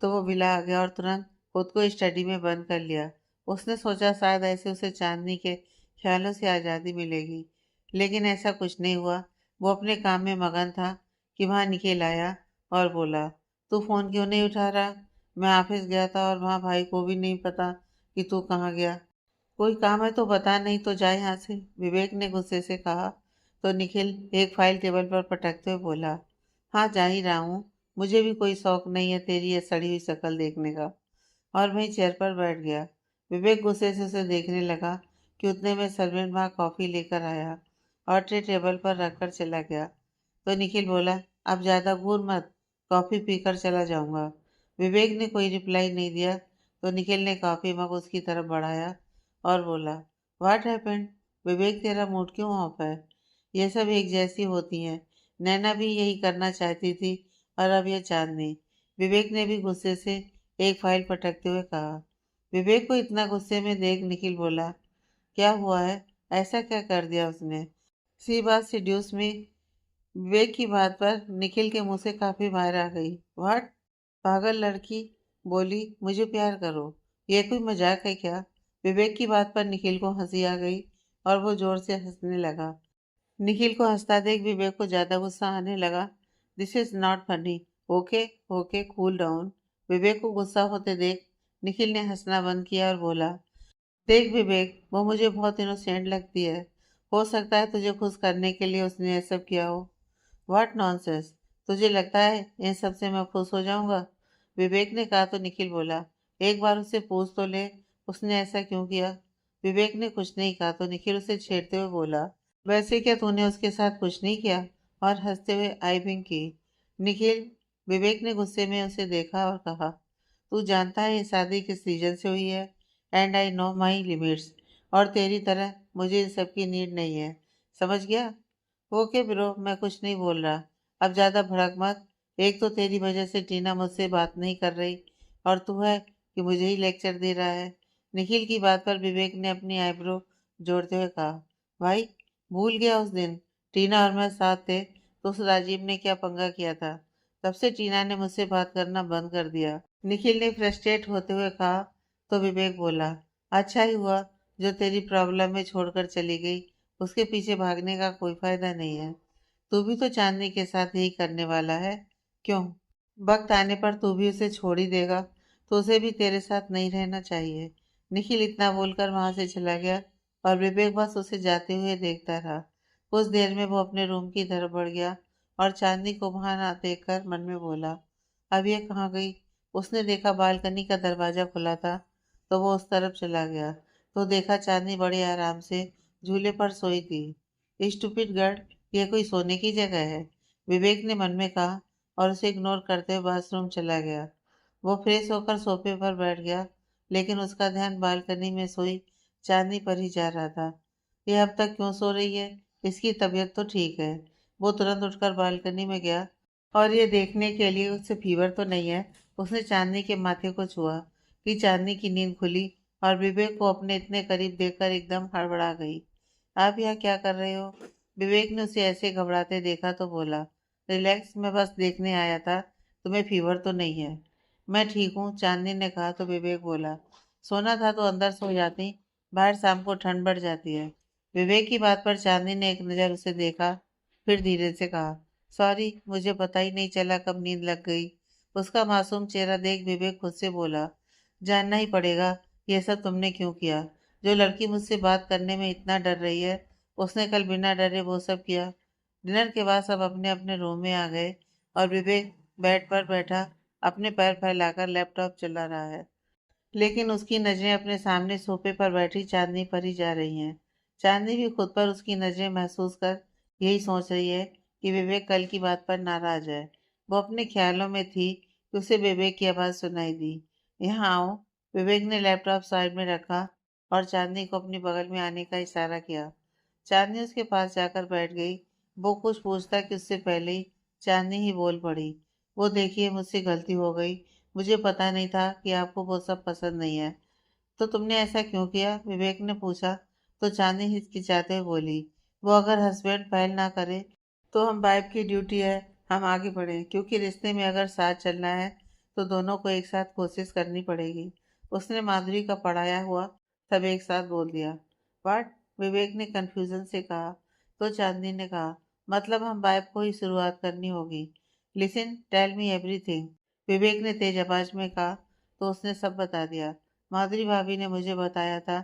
[SPEAKER 1] तो वो विला आ गया और तुरंत खुद को स्टडी में बंद कर लिया। उसने सोचा शायद ऐसे उसे चांदनी के ख्यालों से आज़ादी मिलेगी, लेकिन ऐसा कुछ नहीं हुआ। वो अपने काम में मगन था कि वहाँ निखिल आया और बोला, तू फ़ोन क्यों नहीं उठा रहा? मैं ऑफिस गया था और वहाँ भाई को भी नहीं पता कि तू कहाँ गया। कोई काम है तो बता, नहीं तो जा यहाँ से, विवेक ने गुस्से से कहा। तो निखिल एक फाइल टेबल पर पटकते हुए बोला, हाँ जा ही रहा हूँ, मुझे भी कोई शौक नहीं है तेरी ये सड़ी हुई शक्ल देखने का। और वहीं चेयर पर बैठ गया। विवेक गुस्से से उसे देखने लगा कि उतने में सर्वेंट वहाँ कॉफ़ी लेकर आया और ट्रे टेबल पर रखकर चला गया। तो निखिल बोला, अब ज़्यादा घूर मत, कॉफ़ी पीकर चला जाऊंगा। विवेक ने कोई रिप्लाई नहीं दिया तो निखिल ने कॉफ़ी मग उसकी तरफ बढ़ाया और बोला, व्हाट हैपेंड? विवेक तेरा मूड क्यों ऑफ है? ये सब एक जैसी होती हैं। नैना भी यही करना चाहती थी और अब ये चांदनी। विवेक ने भी गुस्से से एक फाइल पटकते हुए कहा। विवेक को इतना गुस्से में देख निखिल बोला, क्या हुआ है? ऐसा क्या कर दिया उसने? सी बात सिड्यूस में। विवेक की बात पर निखिल के मुंह से काफी बाहर आ गई। व्हाट? पागल लड़की बोली, मुझे प्यार करो, ये कोई मजाक है क्या? विवेक की बात पर निखिल को हंसी आ गई और वो जोर से हंसने लगा। निखिल को हंसता देख विवेक को ज्यादा गुस्सा आने लगा। This is not funny. Okay, okay, cool down. Vivek को गुस्सा होते देख निखिल ने हंसना बंद किया और बोला, देख विवेक, वो मुझे बहुत इनोसेंट लगती है। हो सकता है तुझे खुश करने के लिए उसने ये सब किया हो। What nonsense! तुझे लगता है इन सब से मैं खुश हो जाऊंगा? विवेक ने कहा तो निखिल बोला, एक बार उससे पूछ तो ले, उसने ऐसा क्यों किया? विवेक ने कुछ नहीं कहा तो निखिल उसे छेड़ते हुए बोला, वैसे क्या तूने उसके साथ कुछ नहीं किया? और हंसते हुए आई विंक की। निखिल, विवेक ने गुस्से में उसे देखा और कहा, तू जानता है ये शादी किस रीजन से हुई है, and I know my limits, और तेरी तरह मुझे इन सब की नीड नहीं है, समझ गया? ओके ब्रो, मैं कुछ नहीं बोल रहा। अब ज्यादा भड़क मत। एक तो तेरी वजह से टीना मुझसे बात नहीं कर रही और तू है कि मुझे ही लेक्चर दे रहा है। निखिल की बात पर विवेक ने अपनी आईब्रो जोड़ते हुए कहा, भाई भूल गया उस दिन टीना और मैं साथ थे तो उस राजीव ने क्या पंगा किया था। तब से टीना ने मुझसे बात करना बंद कर दिया। निखिल ने फ्रस्ट्रेट होते हुए कहा। तो विवेक बोला, अच्छा ही हुआ जो तेरी प्रॉब्लम में छोड़कर चली गई, उसके पीछे भागने का कोई फायदा नहीं है। तू भी तो चांदनी के साथ यही करने वाला है, क्यों? वक्त आने पर तू भी उसे छोड़ ही देगा तो उसे भी तेरे साथ नहीं रहना चाहिए। निखिल इतना बोलकर वहां से चला गया और विवेक बस उसे जाते हुए देखता रहा। कुछ देर में वो अपने रूम की तरफ बढ़ गया और चांदनी को वहां ना देखकर मन में बोला, अब ये कहाँ गई? उसने देखा बालकनी का दरवाजा खुला था तो वो उस तरफ चला गया तो देखा चांदनी बड़े आराम से झूले पर सोई थी। स्टूपिड गर्ल, ये कोई सोने की जगह है, विवेक ने मन में कहा और उसे इग्नोर करते हुए बाथरूम चला गया। वो फ्रेश होकर सोफे पर बैठ गया, लेकिन उसका ध्यान बालकनी में सोई चांदनी पर ही जा रहा था। यह अब तक क्यों सो रही है? इसकी तबीयत तो ठीक है। वो तुरंत उठकर बालकनी में गया और ये देखने के लिए उससे फीवर तो नहीं है। उसने चांदनी के माथे को छुआ कि चांदनी की नींद खुली और विवेक को अपने इतने करीब देखकर एकदम हड़बड़ा गई। आप यहाँ क्या कर रहे हो? विवेक ने उसे ऐसे घबराते देखा तो बोला, रिलैक्स, मैं बस देखने आया था, तुम्हें फीवर तो नहीं है। मैं ठीक हूँ, चांदनी ने कहा तो विवेक बोला, सोना था तो अंदर सो जाती, बाहर शाम को ठंड बढ़ जाती है। विवेक की बात पर चांदनी ने एक नज़र उसे देखा, फिर धीरे से कहा, सॉरी, मुझे पता ही नहीं चला कब नींद लग गई। उसका मासूम चेहरा देख विवेक खुद से बोला, जानना ही पड़ेगा ये सब तुमने क्यों किया। जो लड़की मुझसे बात करने में इतना डर रही है, उसने कल बिना डरे वो सब किया। डिनर के बाद सब अपने अपने रूम में आ गए और विवेक बेड पर बैठा अपने पैर फैलाकर लैपटॉप चला रहा है, लेकिन उसकी नजरें अपने सामने सोफे पर बैठी चांदनी पर ही जा रही हैं। चांदनी भी खुद पर उसकी नजरें महसूस कर यही सोच रही है कि विवेक कल की बात पर नाराज है। वो अपने ख्यालों में थी कि उसे विवेक की आवाज़ सुनाई दी, यहाँ आओ। विवेक ने लैपटॉप साइड में रखा और चांदनी को अपने बगल में आने का इशारा किया। चांदनी उसके पास जाकर बैठ गई। वो कुछ पूछता कि उससे पहले ही चांदनी ही बोल पड़ी, वो देखिए, मुझसे गलती हो गई, मुझे पता नहीं था कि आपको वो सब पसंद नहीं है। तो तुमने ऐसा क्यों किया? विवेक ने पूछा तो चांदनी हिचकिचाते हुए बोली, वो अगर हस्बैंड पहल ना करे तो हम वाइफ की ड्यूटी है हम आगे बढ़ें, क्योंकि रिश्ते में अगर साथ चलना है तो दोनों को एक साथ कोशिश करनी पड़ेगी। उसने माधुरी का पढ़ाया हुआ सब एक साथ बोल दिया। वाट? विवेक ने कंफ्यूजन से कहा। तो चांदनी ने कहा, मतलब हम वाइफ को ही शुरुआत करनी होगी। लिसन, टेल मी एवरीथिंग, विवेक ने तेज आवाज में कहा तो उसने सब बता दिया। माधुरी भाभी ने मुझे बताया था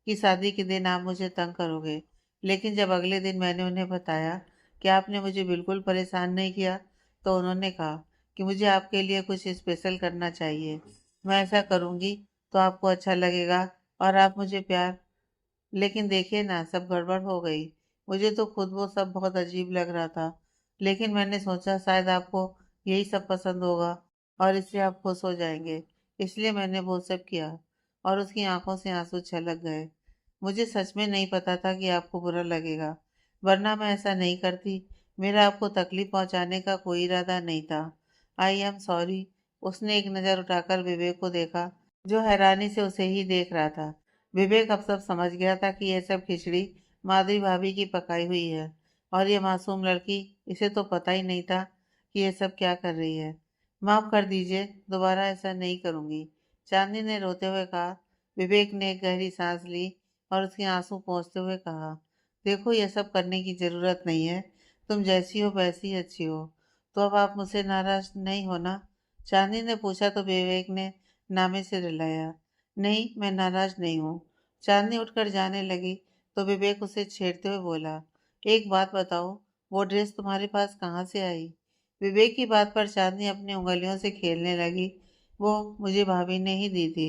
[SPEAKER 1] कि शादी के दिन आप मुझे तंग करोगे, लेकिन जब अगले दिन मैंने उन्हें बताया कि आपने मुझे बिल्कुल परेशान नहीं किया, तो उन्होंने कहा कि मुझे आपके लिए कुछ स्पेशल करना चाहिए। मैं ऐसा करूँगी तो आपको अच्छा लगेगा और आप मुझे प्यार। लेकिन देखिए ना, सब गड़बड़ हो गई। मुझे तो खुद वो सब बहुत अजीब लग रहा था, लेकिन मैंने सोचा शायद आपको यही सब पसंद होगा और इससे आप खुश हो जाएंगे, इसलिए मैंने वो सब किया। और उसकी आंखों से आंसू छलक गए। मुझे सच में नहीं पता था कि आपको बुरा लगेगा, वरना मैं ऐसा नहीं करती। मेरा आपको तकलीफ पहुंचाने का कोई इरादा नहीं था। I am sorry. उसने एक नज़र उठाकर विवेक को देखा, जो हैरानी से उसे ही देख रहा था। विवेक अब सब समझ गया था कि यह सब खिचड़ी माधुरी भाभी की पकाई हुई है और ये मासूम लड़की, इसे तो पता ही नहीं था कि ये सब क्या कर रही है। माफ कर दीजिए, दोबारा ऐसा नहीं करूंगी, चांदनी ने रोते हुए कहा। विवेक ने एक गहरी सांस ली और उसके आंसू पोंछते हुए कहा, देखो, ये सब करने की जरूरत नहीं है, तुम जैसी हो वैसी ही अच्छी हो। तो अब आप मुझसे नाराज नहीं हो ना? चांदनी ने पूछा तो विवेक ने नामे से रिलाया, नहीं, मैं नाराज नहीं हूँ। चांदनी उठकर जाने लगी तो विवेक उसे छेड़ते हुए बोला, एक बात बताओ, वो ड्रेस तुम्हारे पास कहाँ से आई? विवेक की बात पर चांदनी अपनी उंगलियों से खेलने लगी। वो मुझे भाभी ने ही दी थी।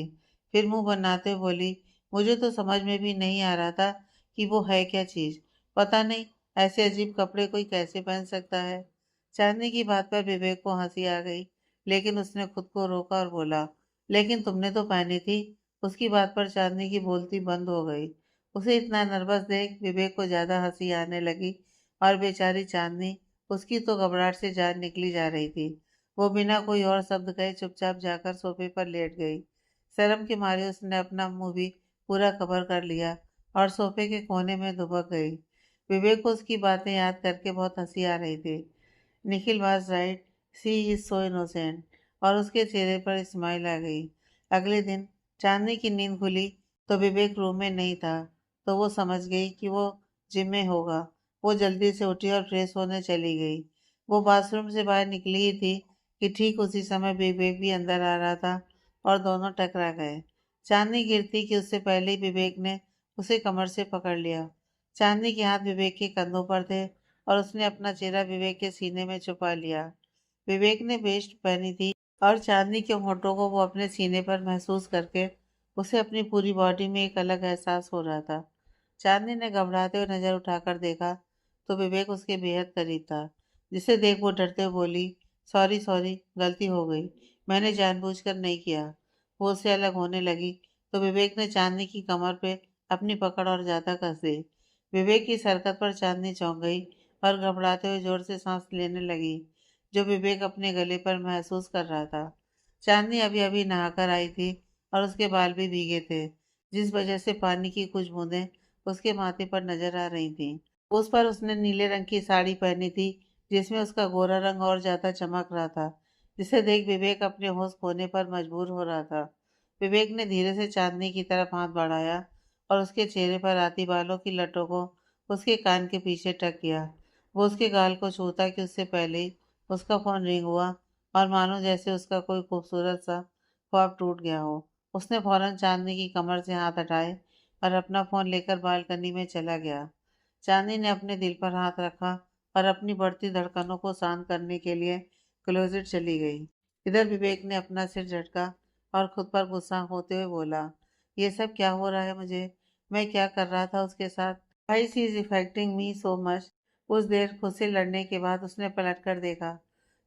[SPEAKER 1] फिर मुंह बनाते हुए बोली, मुझे तो समझ में भी नहीं आ रहा था कि वो है क्या चीज। पता नहीं ऐसे अजीब कपड़े कोई कैसे पहन सकता है। चांदनी की बात पर विवेक को हंसी आ गई, लेकिन उसने खुद को रोका और बोला, लेकिन तुमने तो पहनी थी। उसकी बात पर चांदनी की बोलती बंद हो गई। उसे इतना नर्वस देख विवेक को ज्यादा हंसी आने लगी और बेचारी चांदनी, उसकी तो घबराहट से जान निकली जा रही थी। वो बिना कोई और शब्द कहे चुपचाप जाकर सोफे पर लेट गई। शर्म के मारे उसने अपना मुंह भी पूरा कवर कर लिया और सोफे के कोने में दुबक गई। विवेक को उसकी बातें याद करके बहुत हंसी आ रही थी। Nikhil was right, she is so innocent, और उसके चेहरे पर स्माइल आ गई। अगले दिन चांदनी की नींद खुली तो विवेक रूम में नहीं था, तो वो समझ गई कि वो जिम में होगा। वो जल्दी से उठी और फ्रेश होने चली गई। वो बाथरूम से बाहर निकली ही थी कि ठीक उसी समय विवेक भी अंदर आ रहा था और दोनों टकरा गए। चांदनी गिरती कि उससे पहले ही विवेक ने उसे कमर से पकड़ लिया। चांदनी के हाथ विवेक के कंधों पर थे और उसने अपना चेहरा विवेक के सीने में छुपा लिया। विवेक ने वेस्ट पहनी थी और चांदनी के होठों को वो अपने सीने पर महसूस करके उसे अपनी पूरी बॉडी में एक अलग एहसास हो रहा था। चांदनी ने घबराते हुए नजर उठाकर देखा तो विवेक उसके बेहद करीब था, जिसे देख वो डरते हुए बोली, सॉरी सॉरी, गलती हो गई, मैंने जानबूझकर नहीं किया। वो उससे अलग होने लगी तो विवेक ने चांदनी की कमर पे अपनी पकड़ और ज्यादा कस दी। विवेक की इस हरकत पर चांदनी चौंक गई और घबराते हुए जोर से सांस लेने लगी, जो विवेक अपने गले पर महसूस कर रहा था। चांदनी अभी अभी नहाकर आई थी और उसके बाल भी भीगे थे, जिस वजह से पानी की कुछ बूंदें उसके माथे पर नजर आ रही थीं। उस पर उसने नीले रंग की साड़ी पहनी थी, जिसमें उसका गोरा रंग और ज्यादा चमक रहा था, जिसे देख विवेक अपने होश खोने पर मजबूर हो रहा था। विवेक ने धीरे से चांदनी की तरफ हाथ बढ़ाया और उसके चेहरे पर आती बालों की लटों को उसके कान के पीछे टक किया। वो उसके गाल को छूता कि उससे पहले ही उसका फोन रिंग हुआ और मानो जैसे उसका कोई खूबसूरत सा ख्वाब टूट गया हो। उसने फौरन चांदनी की कमर से हाथ हटाए और अपना फोन लेकर बालकनी में चला गया। चांदनी ने अपने दिल पर हाथ रखा और अपनी बढ़ती धड़कनों को शांत करने के लिए क्लोजेट चली गई। इधर विवेक ने अपना सिर झटका और खुद पर गुस्सा होते हुए बोला, ये सब क्या हो रहा है मुझे? मैं क्या कर रहा था उसके साथ? भाई she is affecting me so much. कुछ देर खुद से लड़ने के बाद उसने पलट कर देखा।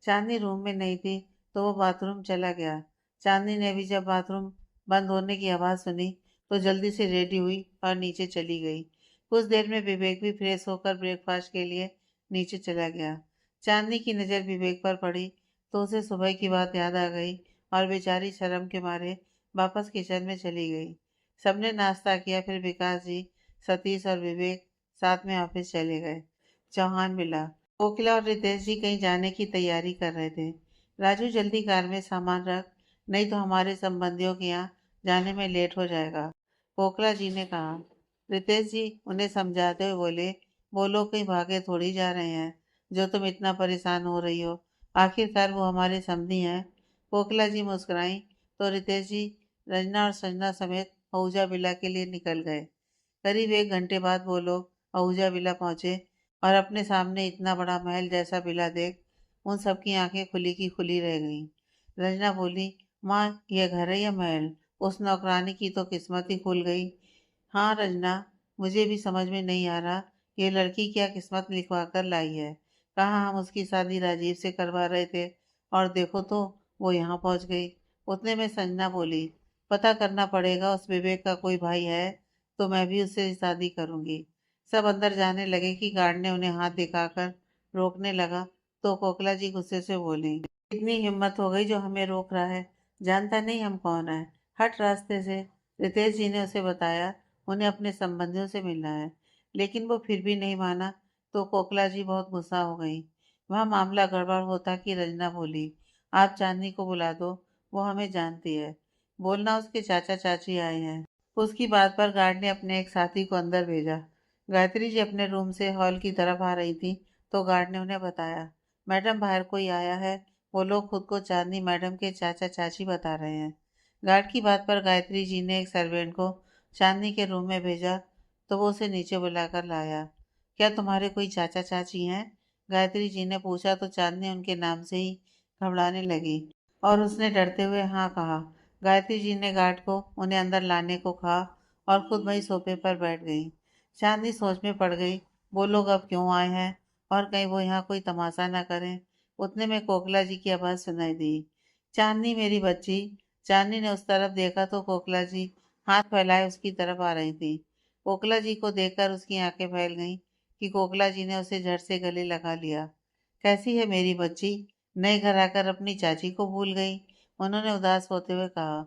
[SPEAKER 1] चांदनी रूम में नहीं थी तो वो बाथरूम चला गया। चांदनी ने भी जब बाथरूम बंद होने की आवाज़ सुनी तो जल्दी से रेडी हुई और नीचे चली गई। कुछ देर में विवेक भी फ्रेश होकर ब्रेकफास्ट के लिए नीचे चला गया। चांदनी की नज़र विवेक पर पड़ी तो उसे सुबह की बात याद आ गई और बेचारी शर्म के मारे वापस किचन में चली गई। सबने नाश्ता किया, फिर विकास जी, सतीश और विवेक साथ में ऑफिस चले गए। चौहान मिला। कोकिला और रितेश जी कहीं जाने की तैयारी कर रहे थे। राजू, जल्दी कार में सामान रख, नहीं तो हमारे संबंधियों के यहाँ जाने में लेट हो जाएगा, कोकिला जी ने कहा। रितेश जी उन्हें समझाते हुए बोले, वो लोग कहीं भागे थोड़ी जा रहे हैं जो तुम इतना परेशान हो रही हो, आखिरकार वो हमारे समधी हैं। कोकिला जी मुस्कुराई तो रितेश जी रंजना और संजना समेत आहूजा विला के लिए निकल गए। करीब 1 घंटे बाद वो लोग आहूजा विला पहुंचे और अपने सामने इतना बड़ा महल जैसा विला देख उन सबकी आंखें खुली की खुली रह गईं। रंजना बोली, माँ, यह घर है या महल? उस नौकरानी की तो किस्मत ही खुल गई। हाँ रंजना, मुझे भी समझ में नहीं आ रहा ये लड़की क्या किस्मत लिखवा कर लाई है। कहाँ हम उसकी शादी राजीव से करवा रहे थे और देखो तो वो यहाँ पहुँच गई। उतने में संजना बोली, पता करना पड़ेगा उस विवेक का कोई भाई है तो मैं भी उससे शादी करूंगी। सब अंदर जाने लगे कि गार्ड ने उन्हें हाथ दिखाकर रोकने लगा तो कोकिला जी गुस्से से बोली, इतनी हिम्मत हो गई जो हमें रोक रहा है? जानता नहीं हम कौन है? हट रास्ते से। रितेश जी ने उसे बताया उन्हें अपने संबंधियों से मिलना है, लेकिन वो फिर भी नहीं माना तो कोकिला जी बहुत गुस्सा हो गई। वह मामला गड़बड़ होता कि रंजना बोली, आप चांदनी को बुला दो, वो हमें जानती है, बोलना उसके चाचा चाची आए हैं। उसकी बात पर गार्ड ने अपने एक साथी को अंदर भेजा। गायत्री जी अपने रूम से हॉल की तरफ आ रही थी तो गार्ड ने उन्हें बताया, मैडम बाहर कोई आया है, वो लोग खुद को चांदनी मैडम के चाचा चाची बता रहे हैं। गार्ड की बात पर गायत्री जी ने एक सर्वेंट को चांदनी के रूम में भेजा तो वो उसे नीचे बुलाकर लाया। क्या तुम्हारे कोई चाचा चाची हैं? गायत्री जी ने पूछा तो चांदनी उनके नाम से ही घबराने लगी और उसने डरते हुए हाँ कहा। गायत्री जी ने गार्ड को उन्हें अंदर लाने को कहा और खुद वही सोफे पर बैठ गई। चांदनी सोच में पड़ गई, वो लोग अब क्यों आए हैं और कहीं वो यहाँ कोई तमाशा ना करें। उतने में कोकिला जी की आवाज़ सुनाई दी, चांदनी मेरी बच्ची। चांदनी ने उस तरफ देखा तो कोकिला जी हाथ फैलाए उसकी तरफ आ रही थी। कोकिला जी को देखकर उसकी आंखें फैल गईं कि कोकिला जी ने उसे झट से गले लगा लिया। कैसी है मेरी बच्ची? नए घर आकर अपनी चाची को भूल गई, उन्होंने उदास होते हुए कहा।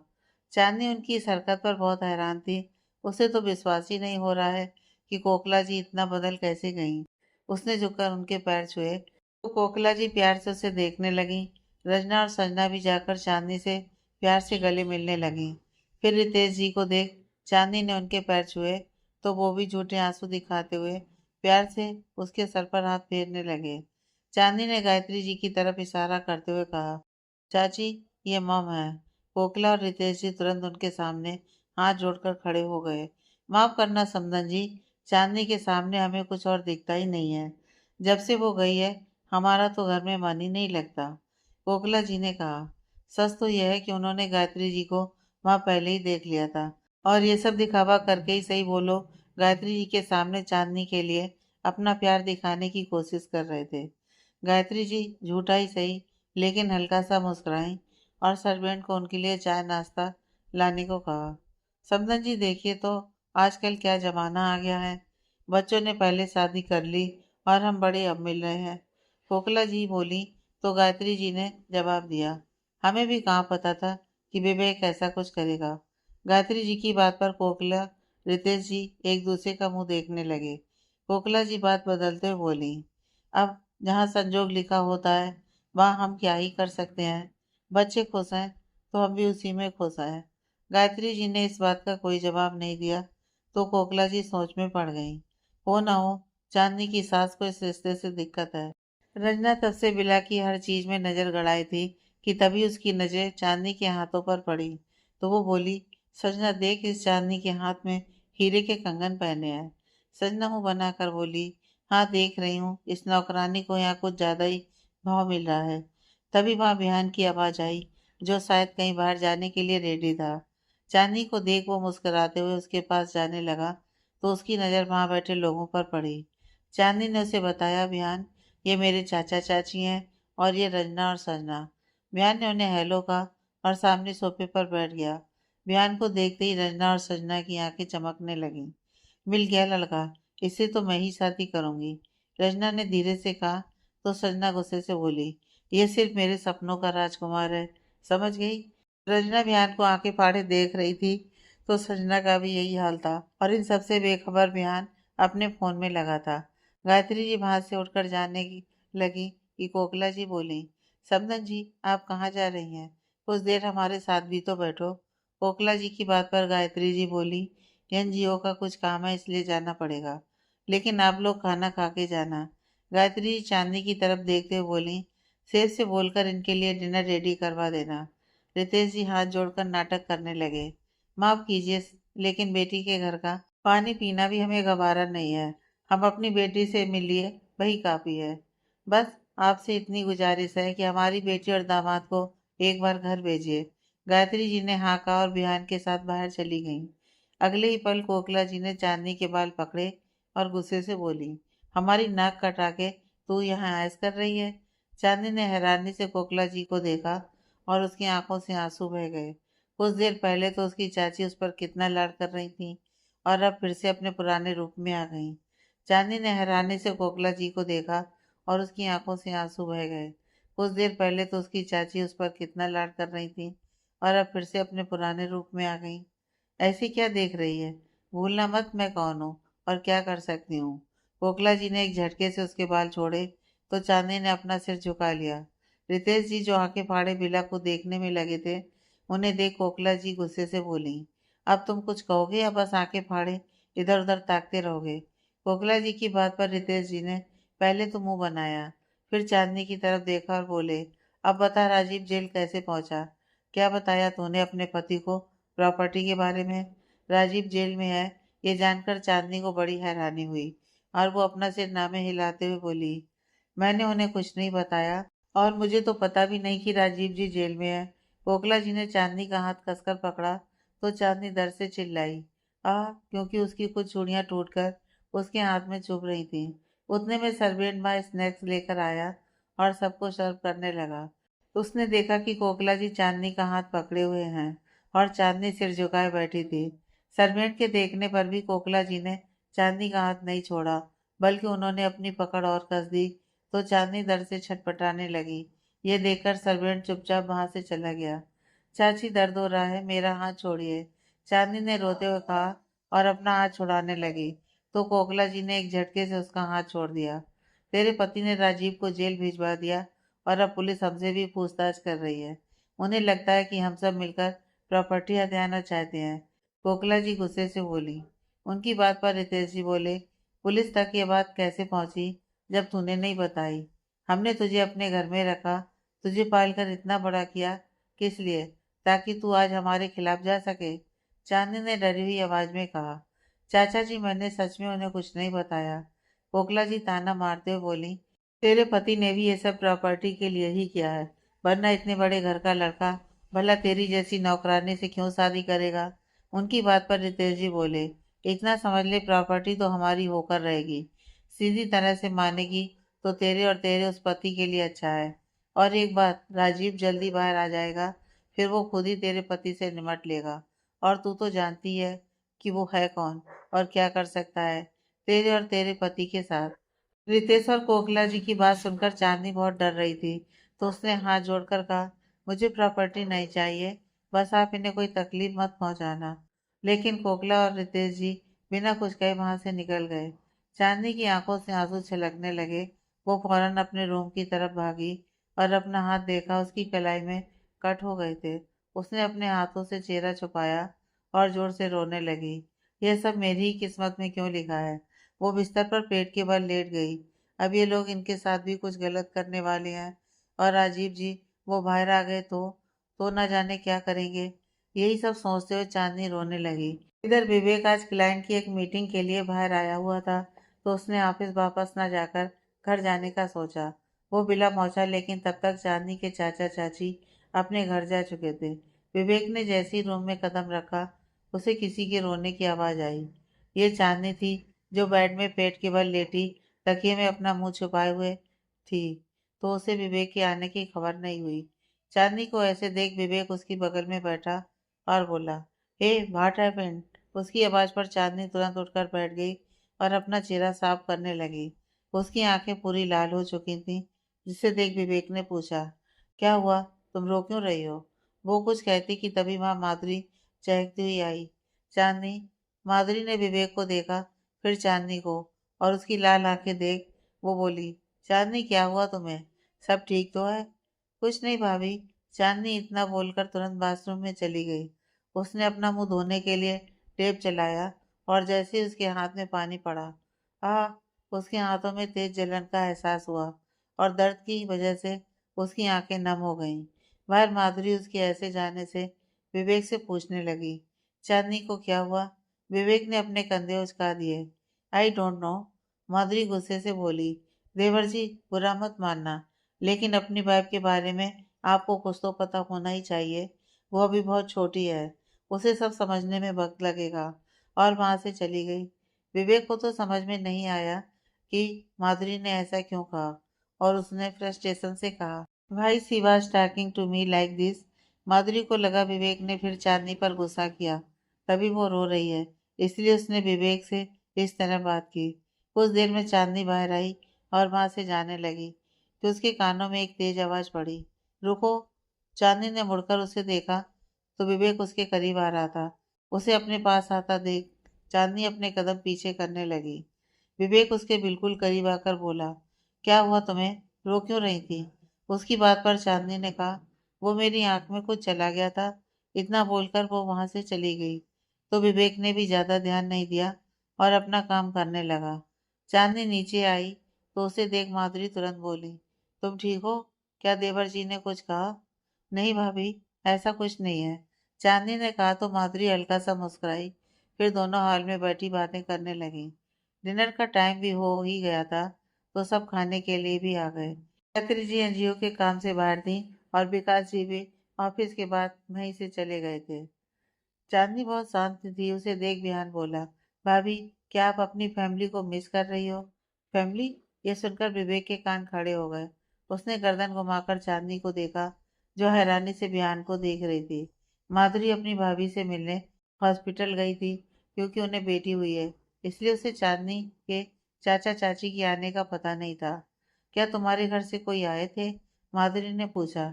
[SPEAKER 1] चांदनी उनकी इस हरकत पर बहुत हैरान थी। उसे तो विश्वास ही नहीं हो रहा है कि कोकिला जी इतना बदल कैसे गईं। उसने झुककर उनके पैर छुए तो कोकिला जी प्यार से उसे देखने लगी। रजना और संजना भी जाकर चांदनी से प्यार से गले मिलने लगी। फिर रितेश जी को देख चांदनी ने उनके पैर छुए तो वो भी झूठे आंसू दिखाते हुए प्यार से उसके सर पर हाथ फेरने लगे। चांदनी ने गायत्री जी की तरफ इशारा करते हुए कहा, चाची, ये मम है। कोकिला और रितेश जी तुरंत उनके सामने हाथ जोड़कर खड़े हो गए। माफ करना समधन जी, चांदनी के सामने हमें कुछ और दिखता ही नहीं है। जब से वो गई है हमारा तो घर में मन ही नहीं लगता, कोकिला जी ने कहा। सच तो यह है कि उन्होंने गायत्री जी को वहां पहले ही देख लिया था। और ये सब दिखावा करके ही सही बोलो, गायत्री जी के सामने चांदनी के लिए अपना प्यार दिखाने की कोशिश कर रहे थे। गायत्री जी झूठा ही सही, लेकिन हल्का सा मुस्कुराई और सर्वेंट को उनके लिए चाय नाश्ता लाने को कहा। समदन जी देखिए तो, आजकल क्या जमाना आ गया है। बच्चों ने पहले शादी कर ली और हम बड़े अब मिल रहे हैं। कोकिला जी बोली तो गायत्री जी ने जवाब दिया, हमें भी कहाँ पता था कि विवेक ऐसा कुछ करेगा। गायत्री जी की बात पर कोकिला रितेश जी एक दूसरे का मुंह देखने लगे। कोकिला जी बात बदलते हुए बोली, अब जहाँ संजोग लिखा होता है वहाँ हम क्या ही कर सकते हैं। बच्चे खुश हैं तो हम भी उसी में खुश हैं। गायत्री जी ने इस बात का कोई जवाब नहीं दिया तो कोकिला जी सोच में पड़ गईं। हो ना हो चांदनी की सास को इस रिश्ते से दिक्कत है। रंजना तब से बिला की हर चीज में नजर गड़ाई थी कि तभी उसकी नजर चांदनी के हाथों पर पड़ी तो वो बोली, सजना देख इस चांदनी के हाथ में हीरे के कंगन पहने हैं। सजना मुंह बनाकर बोली, हाँ देख रही हूँ, इस नौकरानी को यहाँ कुछ ज्यादा ही भाव मिल रहा है। तभी वहां बिहान की आवाज आई, जो शायद कहीं बाहर जाने के लिए रेडी था। चांदनी को देख वो मुस्कुराते हुए उसके पास जाने लगा तो उसकी नजर वहां बैठे लोगों पर पड़ी। चांदनी ने उसे बताया, बिहान ये मेरे चाचा चाची हैं और ये रंजना और सजना। बिहान ने उन्हें हेलो कहा और सामने सोफे पर बैठ गया। बिहान को देखते ही रंजना और सजना की आंखें चमकने लगीं। मिल गया लड़का, इससे तो मैं ही शादी करूंगी, रंजना ने धीरे से कहा। तो सजना गुस्से से बोली, ये सिर्फ मेरे सपनों का राजकुमार है, समझ गई। रंजना बिहान को आंखें फाड़े देख रही थी तो सजना का भी यही हाल था और इन सबसे बेखबर बिहान अपने फोन में लगा था। गायत्री जी वहां से उठकर जाने की लगी कि कोकिला जी बोली, समदन जी आप कहाँ जा रही हैं, कुछ देर हमारे साथ भी तो बैठो। कोकिला जी की बात पर गायत्री जी बोली, एनजीओ का कुछ काम है इसलिए जाना पड़ेगा, लेकिन आप लोग खाना खा के जाना। गायत्री जी चांदनी की तरफ देखते हुए बोली, सेठ से बोलकर इनके लिए डिनर रेडी करवा देना। रितेश जी हाथ जोड़कर नाटक करने लगे, माफ कीजिए लेकिन बेटी के घर का पानी पीना भी हमें गवारा नहीं है। हम अपनी बेटी से मिलिए, वही काफी है। बस आपसे इतनी गुजारिश है कि हमारी बेटी और दामाद को एक बार घर भेजिए। गायत्री जी ने हाँ कहा और बिहान के साथ बाहर चली गईं। अगले ही पल कोकिला जी ने चांदनी के बाल पकड़े और गुस्से से बोली, हमारी नाक कटा के तू यहाँ ऐश कर रही है। चांदनी ने हैरानी से कोकिला जी को देखा और उसकी आंखों से आंसू बह गए। कुछ देर पहले तो उसकी चाची उस पर कितना लाड कर रही थी और अब फिर से अपने पुराने रूप में आ गई। चांदनी ने हैरानी से कोकिला जी को देखा और उसकी आंखों से आंसू बह गए। कुछ देर पहले तो उसकी चाची उस पर कितना लाड कर रही थी और अब फिर से अपने पुराने रूप में आ गई। ऐसी क्या देख रही है, भूलना मत मैं कौन हूँ और क्या कर सकती हूँ। कोकिला जी ने एक झटके से उसके बाल छोड़े तो चांदनी ने अपना सिर झुका लिया। रितेश जी जो आंखें फाड़े बिला को देखने में लगे थे, उन्हें देख कोकिला जी गुस्से से बोली, अब तुम कुछ कहोगे या बस आंखें फाड़े इधर उधर ताकते रहोगे। कोकिला जी की बात पर रितेश जी ने पहले तो मुंह बनाया, फिर चांदनी की तरफ देखा और बोले, अब बता राजीव जेल कैसे पहुंचा। क्या बताया तूने अपने पति को प्रॉपर्टी के बारे में। राजीव जेल में है, ये जानकर चांदनी को बड़ी हैरानी हुई और वो अपना सिर नामे हिलाते हुए बोली, मैंने उन्हें कुछ नहीं बताया और मुझे तो पता भी नहीं कि राजीव जी जेल में है। कोकिला जी ने चांदनी का हाथ कसकर पकड़ा तो चांदनी दर्द से चिल्लाई, क्योंकि उसकी कुछ चूड़ियां टूटकर उसके हाथ में चुभ रही थीं। उतने में सर्वेंट बॉय स्नैक्स लेकर आया और सबको सर्व करने लगा। उसने देखा कि कोकिला जी चांदनी का हाथ पकड़े हुए हैं और चांदनी सिर झुकाए बैठी थी। सर्वेंट के देखने पर भी कोकिला जी ने चांदनी का हाथ नहीं छोड़ा, बल्कि उन्होंने अपनी पकड़ और कस दी तो चांदनी दर्द से छटपटाने लगी। ये देखकर सर्वेंट चुपचाप वहां से चला गया। चाची दर्द हो रहा है, मेरा हाथ छोड़िए, चांदनी ने रोते हुए कहा और अपना हाथ छुड़ाने लगी तो कोकिला जी ने एक झटके से उसका हाथ छोड़ दिया। तेरे पति ने राजीव को जेल भिजवा दिया और अब पुलिस हमसे भी पूछताछ कर रही है। उन्हें लगता है कि हम सब मिलकर प्रॉपर्टी हथियाना चाहते हैं। कोकिला जी गुस्से से बोली। उनकी बात पर रितेश जी बोले, पुलिस तक ये बात कैसे पहुंची जब तूने नहीं बताई। हमने तुझे अपने घर में रखा, तुझे पालकर इतना बड़ा किया, किस लिए, ताकि तू आज हमारे खिलाफ जा सके। चांदनी ने डरी हुई आवाज में कहा, चाचा जी मैंने सच में उन्हें कुछ नहीं बताया। कोकिला जी ताना मारते हुए बोली, तेरे पति ने भी ये सब प्रॉपर्टी के लिए ही किया है, वरना इतने बड़े घर का लड़का भला तेरी जैसी नौकरानी से क्यों शादी करेगा? उनकी बात पर रितेश जी बोले, इतना समझ ले, प्रॉपर्टी तो हमारी होकर रहेगी। सीधी तरह से मानेगी तो तेरे और तेरे उस पति के लिए अच्छा है। और एक बात, राजीव जल्दी बाहर आ जाएगा, फिर वो खुद ही तेरे पति से निमट लेगा। और तू तो जानती है कि वो है कौन और क्या कर सकता है तेरे और तेरे पति के साथ। रितेश और कोकिला जी की बात सुनकर चांदनी बहुत डर रही थी, तो उसने हाथ जोड़कर कहा, मुझे प्रॉपर्टी नहीं चाहिए, बस आप इन्हें कोई तकलीफ मत पहुंचाना। लेकिन कोकिला और रितेश जी बिना कुछ कहे वहां से निकल गए। चांदनी की आंखों से आंसू छलकने लगे। वो फौरन अपने रूम की तरफ भागी और अपना हाथ देखा, उसकी कलाई में कट हो गए थे। उसने अपने हाथों से चेहरा छुपाया और जोर से रोने लगी। यह सब मेरी ही किस्मत में क्यों लिखा है? वो बिस्तर पर पेट के बल लेट गई। अब ये लोग इनके साथ भी कुछ गलत करने वाले हैं, और राजीव जी वो बाहर आ गए तो न जाने क्या करेंगे। यही सब सोचते हुए चांदनी रोने लगी। इधर विवेक आज क्लाइंट की एक मीटिंग के लिए बाहर आया हुआ था, तो उसने ऑफिस वापस न जाकर घर जाने का सोचा। वो बिला पहुंचा, लेकिन तब तक चांदनी के चाचा चाची अपने घर जा चुके थे। विवेक ने जैसे ही रूम में कदम रखा, उसे किसी के रोने की आवाज आई। ये चांदनी थी, जो बेड में पेट के बल लेटी तकिए में अपना मुंह छुपाए हुए थी। तो उसे विवेक के आने की खबर नहीं हुई। चांदनी को ऐसे देख विवेक उसकी बगल में बैठा और बोला, हे व्हाट हैपेंड? उसकी आवाज पर चांदनी तुरंत उठकर बैठ गई और अपना चेहरा साफ करने लगी। उसकी आंखें पूरी लाल हो चुकी थीं, जिसे देख विवेक ने पूछा, क्या हुआ? तुम रो क्यों रही हो? वो कुछ कहती कि तभी वहां माधुरी चहकती हुई आई। चांदनी, माधुरी ने विवेक को देखा, फिर चांदनी को, और उसकी लाल आंखें देख वो बोली, चांदनी क्या हुआ तुम्हें? सब ठीक तो है? कुछ नहीं भाभी। चांदनी इतना बोलकर तुरंत बाथरूम में चली गई। उसने अपना मुंह धोने के लिए टेप चलाया, और जैसे ही उसके हाथ में पानी पड़ा, उसके हाथों में तेज जलन का एहसास हुआ, और दर्द की वजह से उसकी आंखें नम हो गईं। बाहर माधुरी उसके ऐसे जाने से विवेक से पूछने लगी, चांदनी को क्या हुआ? विवेक ने अपने कंधे उचका दिए। आई डोंट नो, माधुरी गुस्से से बोली। देवर जी, बुरा मत मानना, लेकिन अपनी वाइफ के बारे में आपको कुछ तो पता होना ही चाहिए। वो अभी बहुत छोटी है, उसे सब समझने में वक्त लगेगा। और वहां से चली गई। विवेक को तो समझ में नहीं आया कि माधुरी ने ऐसा क्यों कहा, और उसने फ्रस्ट्रेशन से कहा, भाई she was talking to me like this. Madhuri को लगा विवेक ने फिर चांदनी पर गुस्सा किया, तभी वो रो रही है, इसलिए उसने विवेक से इस तरह बात की। कुछ देर में चांदनी बाहर आई और वहां से जाने लगी, तो उसके कानों में एक तेज आवाज पड़ी, रुको। चांदनी ने मुड़कर उसे देखा, तो विवेक उसके करीब आ रहा था। उसे अपने पास आता देख चांदनी अपने कदम पीछे करने लगी। विवेक उसके बिल्कुल करीब आकर बोला, क्या हुआ तुम्हें? रो क्यों रही थी? उसकी बात पर चांदनी ने कहा, वो मेरी आंख में कुछ चला गया था। इतना बोलकर वो वहां से चली गई। तो विवेक ने भी ज्यादा ध्यान नहीं दिया और अपना काम करने लगा। चांदनी नीचे आई, तो उसे देख माधुरी तुरंत बोली, तुम ठीक हो? क्या देवर जी ने कुछ कहा? नहीं भाभी, ऐसा कुछ नहीं है, चांदनी ने कहा। तो माधुरी हल्का सा मुस्कुराई, फिर दोनों हॉल में बैठी बातें करने लगी। डिनर का टाइम भी हो ही गया था, तो सब खाने के लिए भी आ गए। गायत्री जी एनजीओ के काम से बाहर थी, और विकास जी भी ऑफिस के बाद वहीं से चले गए थे। चांदनी बहुत शांत थी, उसे देख विहान बोला, भाभी, क्या आप अपनी फैमिली को मिस कर रही हो? फैमिली? ये सुनकर विवेक के कान खड़े हो गए। उसने गर्दन घुमाकर चांदनी को देखा, जो हैरानी से विहान को देख रही थी। माधुरी अपनी भाभी से मिलने हॉस्पिटल गई थी, क्योंकि उन्हें बेटी हुई है, इसलिए उसे चांदनी के चाचा चाची के आने का पता नहीं था। क्या तुम्हारे घर से कोई आए थे? माधुरी ने पूछा।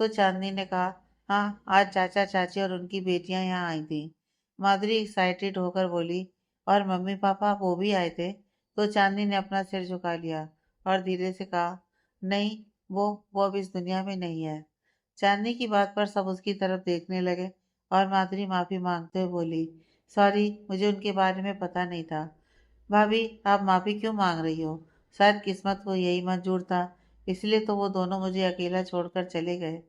[SPEAKER 1] तो चांदनी ने कहा, हाँ, आज चाचा चाची और उनकी बेटियां यहाँ आई थी। माधुरी एक्साइटेड होकर बोली, और मम्मी पापा वो भी आए थे? तो चांदनी ने अपना सिर झुका लिया और धीरे से कहा, नहीं, वो अब इस दुनिया में नहीं है। चांदनी की बात पर सब उसकी तरफ देखने लगे, और माधुरी माफी मांगते हुए बोली, सॉरी, मुझे उनके बारे में पता नहीं था। भाभी, आप माफी क्यों मांग रही हो? शायद किस्मत को यही मंजूर था, इसलिए तो वो दोनों मुझे अकेला छोड़कर चले गए।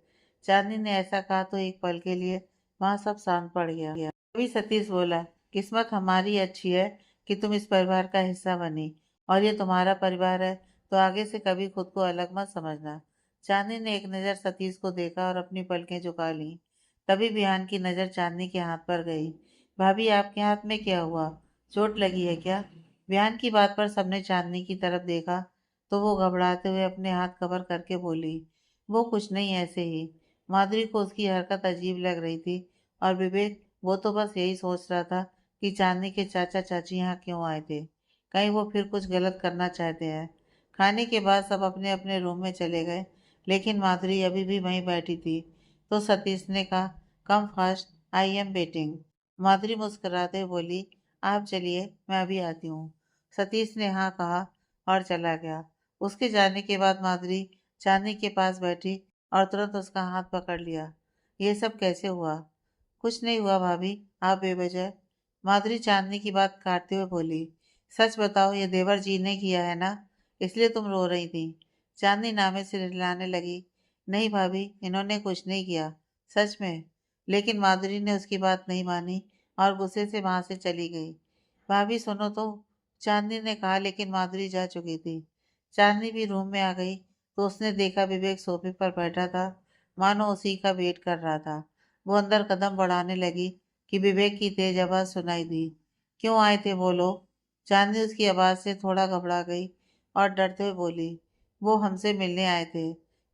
[SPEAKER 1] चांदनी ने ऐसा कहा तो एक पल के लिए वहां सब शांत पड़ गया। तभी सतीश बोला, किस्मत हमारी अच्छी है कि तुम इस परिवार का हिस्सा बनी, और ये तुम्हारा परिवार है, तो आगे से कभी खुद को अलग मत समझना। चांदनी ने एक नजर सतीश को देखा और अपनी पलकें झुका ली। तभी विहान की नज़र चांदनी के हाथ पर गई। भाभी, आपके हाथ में क्या हुआ? चोट लगी है क्या? विहान की बात पर सबने चांदनी की तरफ देखा तो वो घबराते हुए अपने हाथ कवर करके बोली, वो कुछ नहीं, ऐसे ही। माधुरी को उसकी हरकत अजीब लग रही थी और विवेक, वो तो बस यही सोच रहा था कि चांदनी के चाचा चाची यहाँ क्यों आए थे। कहीं वो फिर कुछ गलत करना चाहते हैं। खाने के बाद सब अपने अपने रूम में चले गए, लेकिन माधुरी अभी भी वहीं बैठी थी। तो सतीश ने कहा, come fast, I am waiting. Madhuri मुस्कुराते हुए बोली, आप चलिए, मैं अभी आती हूँ। सतीश ने हाँ कहा और चला गया। उसके जाने के बाद माधुरी चांदनी के पास बैठी और तुरंत उसका हाथ पकड़ लिया। ये सब कैसे हुआ? कुछ नहीं हुआ भाभी, आप बेवजह। माधुरी चांदनी की बात काटते हुए बोली, सच बताओ, ये देवर जी ने किया है ना? इसलिए तुम रो रही थी। चांदनी नामे से रिलाने लगी, नहीं भाभी, इन्होंने कुछ नहीं किया, सच में। लेकिन माधुरी ने उसकी बात नहीं मानी और गुस्से से वहां से चली गई। भाभी सुनो तो, चांदनी ने कहा, लेकिन माधुरी जा चुकी थी। चांदनी भी रूम में आ गई तो उसने देखा विवेक सोफे पर बैठा था, मानो उसी का वेट कर रहा था। वो अंदर कदम बढ़ाने लगी कि विवेक की तेज आवाज सुनाई दी, क्यों आए थे वो लोग? चांदनी उसकी आवाज से थोड़ा घबरा गई और डरते हुए बोली, वो हमसे मिलने आए थे।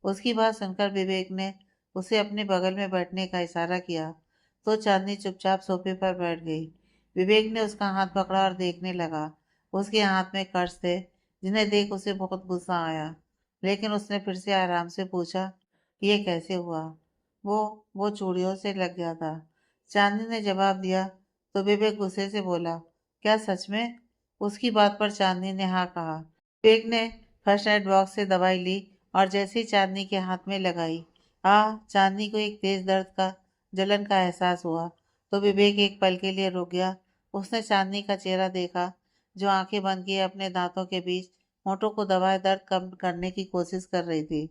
[SPEAKER 1] उसकी बात सुनकर विवेक ने उसे अपने बगल में बैठने का इशारा किया तो चांदनी चुपचाप सोफे पर बैठ गई। विवेक ने उसका हाथ पकड़ा और देखने लगा। उसके हाथ में कर्ज थे जिन्हें देख उसे बहुत गुस्सा आया, लेकिन उसने फिर से आराम से पूछा, ये कैसे हुआ? वो वो चूड़ियों से लग गया था। चांदनी ने जवाब दिया तो विवेक गुस्से से बोला, क्या सच में? उसकी बात पर चांदनी ने हाँ कहा। विवेक ने फर्स्ट एड बॉक्स से दवाई ली और जैसे ही चांदनी के हाथ में लगाई, चांदनी को एक तेज दर्द का जलन का एहसास हुआ तो विवेक एक पल के लिए रुक गया। उसने चांदनी का चेहरा देखा जो आंखें बंद किए अपने दांतों के बीच होठों को दबाए दर्द कम करने की कोशिश कर रही थी।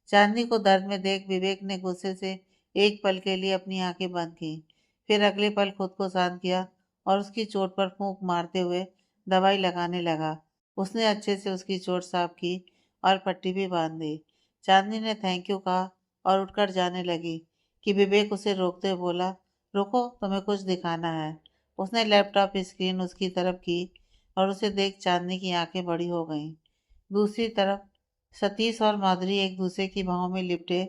[SPEAKER 1] चांदनी को दर्द में देख विवेक ने गुस्से से एक पल के लिए अपनी आंखें बंद की, फिर अगले पल खुद को शांत किया और उसकी चोट पर फूंक मारते हुए दवाई लगाने लगा। उसने अच्छे से उसकी चोट साफ की और पट्टी भी बांध दी। चांदनी ने थैंक यू कहा और उठकर जाने लगी कि विवेक उसे रोकते हुए बोला, रुको, तुम्हें कुछ दिखाना है। उसने लैपटॉप स्क्रीन उसकी तरफ की और उसे देख चांदनी की आंखें बड़ी हो गईं। दूसरी तरफ सतीश और माधुरी एक दूसरे की बाहों में लिपटे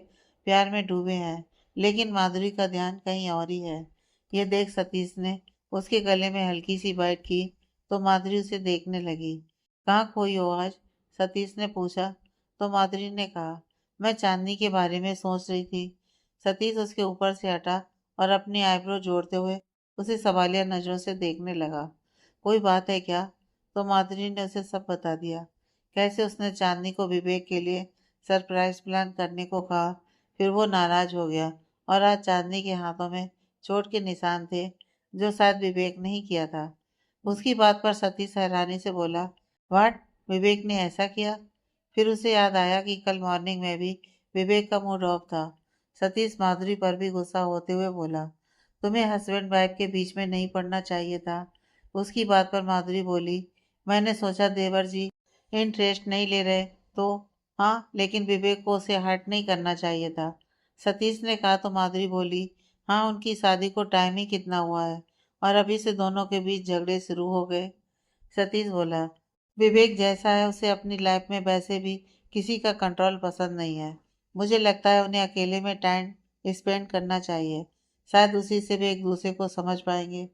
[SPEAKER 1] प्यार में डूबे हैं, लेकिन माधुरी का ध्यान कहीं और ही है। यह देख सतीश ने उसके गले में हल्की सी बाइट की तो माधुरी उसे देखने लगी। कहाँ खोई हो आज? सतीश ने पूछा तो माधुरी ने कहा, मैं चांदनी के बारे में सोच रही थी। सतीश उसके ऊपर से हटा और अपनी आईब्रो जोड़ते हुए उसे सवालिया नजरों से देखने लगा। कोई बात है क्या? तो माधुरी ने उसे सब बता दिया, कैसे उसने चांदनी को विवेक के लिए सरप्राइज प्लान करने को कहा, फिर वो नाराज हो गया और आज चांदनी के हाथों में चोट के निशान थे जो शायद विवेक ने ही किया था। उसकी बात पर सतीश हैरानी से बोला, वाट, विवेक ने ऐसा किया? फिर उसे याद आया कि कल मॉर्निंग में भी विवेक का मूड ऑफ था। सतीश माधुरी पर भी गुस्सा होते हुए बोला, तुम्हें हस्बैंड वाइफ के बीच में नहीं पड़ना चाहिए था। उसकी बात पर माधुरी बोली, मैंने सोचा देवर जी इंटरेस्ट नहीं ले रहे तो। हाँ, लेकिन विवेक को उसे हर्ट नहीं करना चाहिए था। सतीश ने कहा तो माधुरी बोली, हाँ, उनकी शादी को टाइम ही कितना हुआ है और अभी से दोनों के बीच झगड़े शुरू हो गए। सतीश बोला, विवेक जैसा है उसे अपनी लाइफ में वैसे भी किसी का कंट्रोल पसंद नहीं है। मुझे लगता है उन्हें अकेले में टाइम स्पेंड करना चाहिए, शायद उसी से वे एक दूसरे को समझ पाएंगे।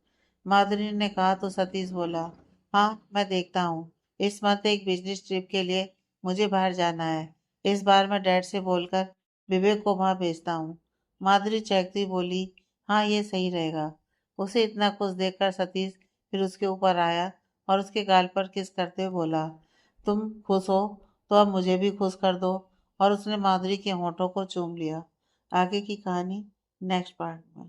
[SPEAKER 1] माधुरी ने कहा तो सतीश बोला, हाँ, मैं देखता हूँ। इस मंथ एक बिजनेस ट्रिप के लिए मुझे बाहर जाना है। इस बार मैं डैड से बोलकर विवेक को वहां भेजता हूँ। माधुरी चहकती बोली, हाँ, ये सही रहेगा। उसे इतना खुश देखकर सतीश फिर उसके ऊपर आया और उसके गाल पर किस करते हुए बोला, तुम खुश हो तो अब मुझे भी खुश कर दो। और उसने माधुरी के होठों को चूम लिया। आगे की कहानी नेक्स्ट पार्ट में।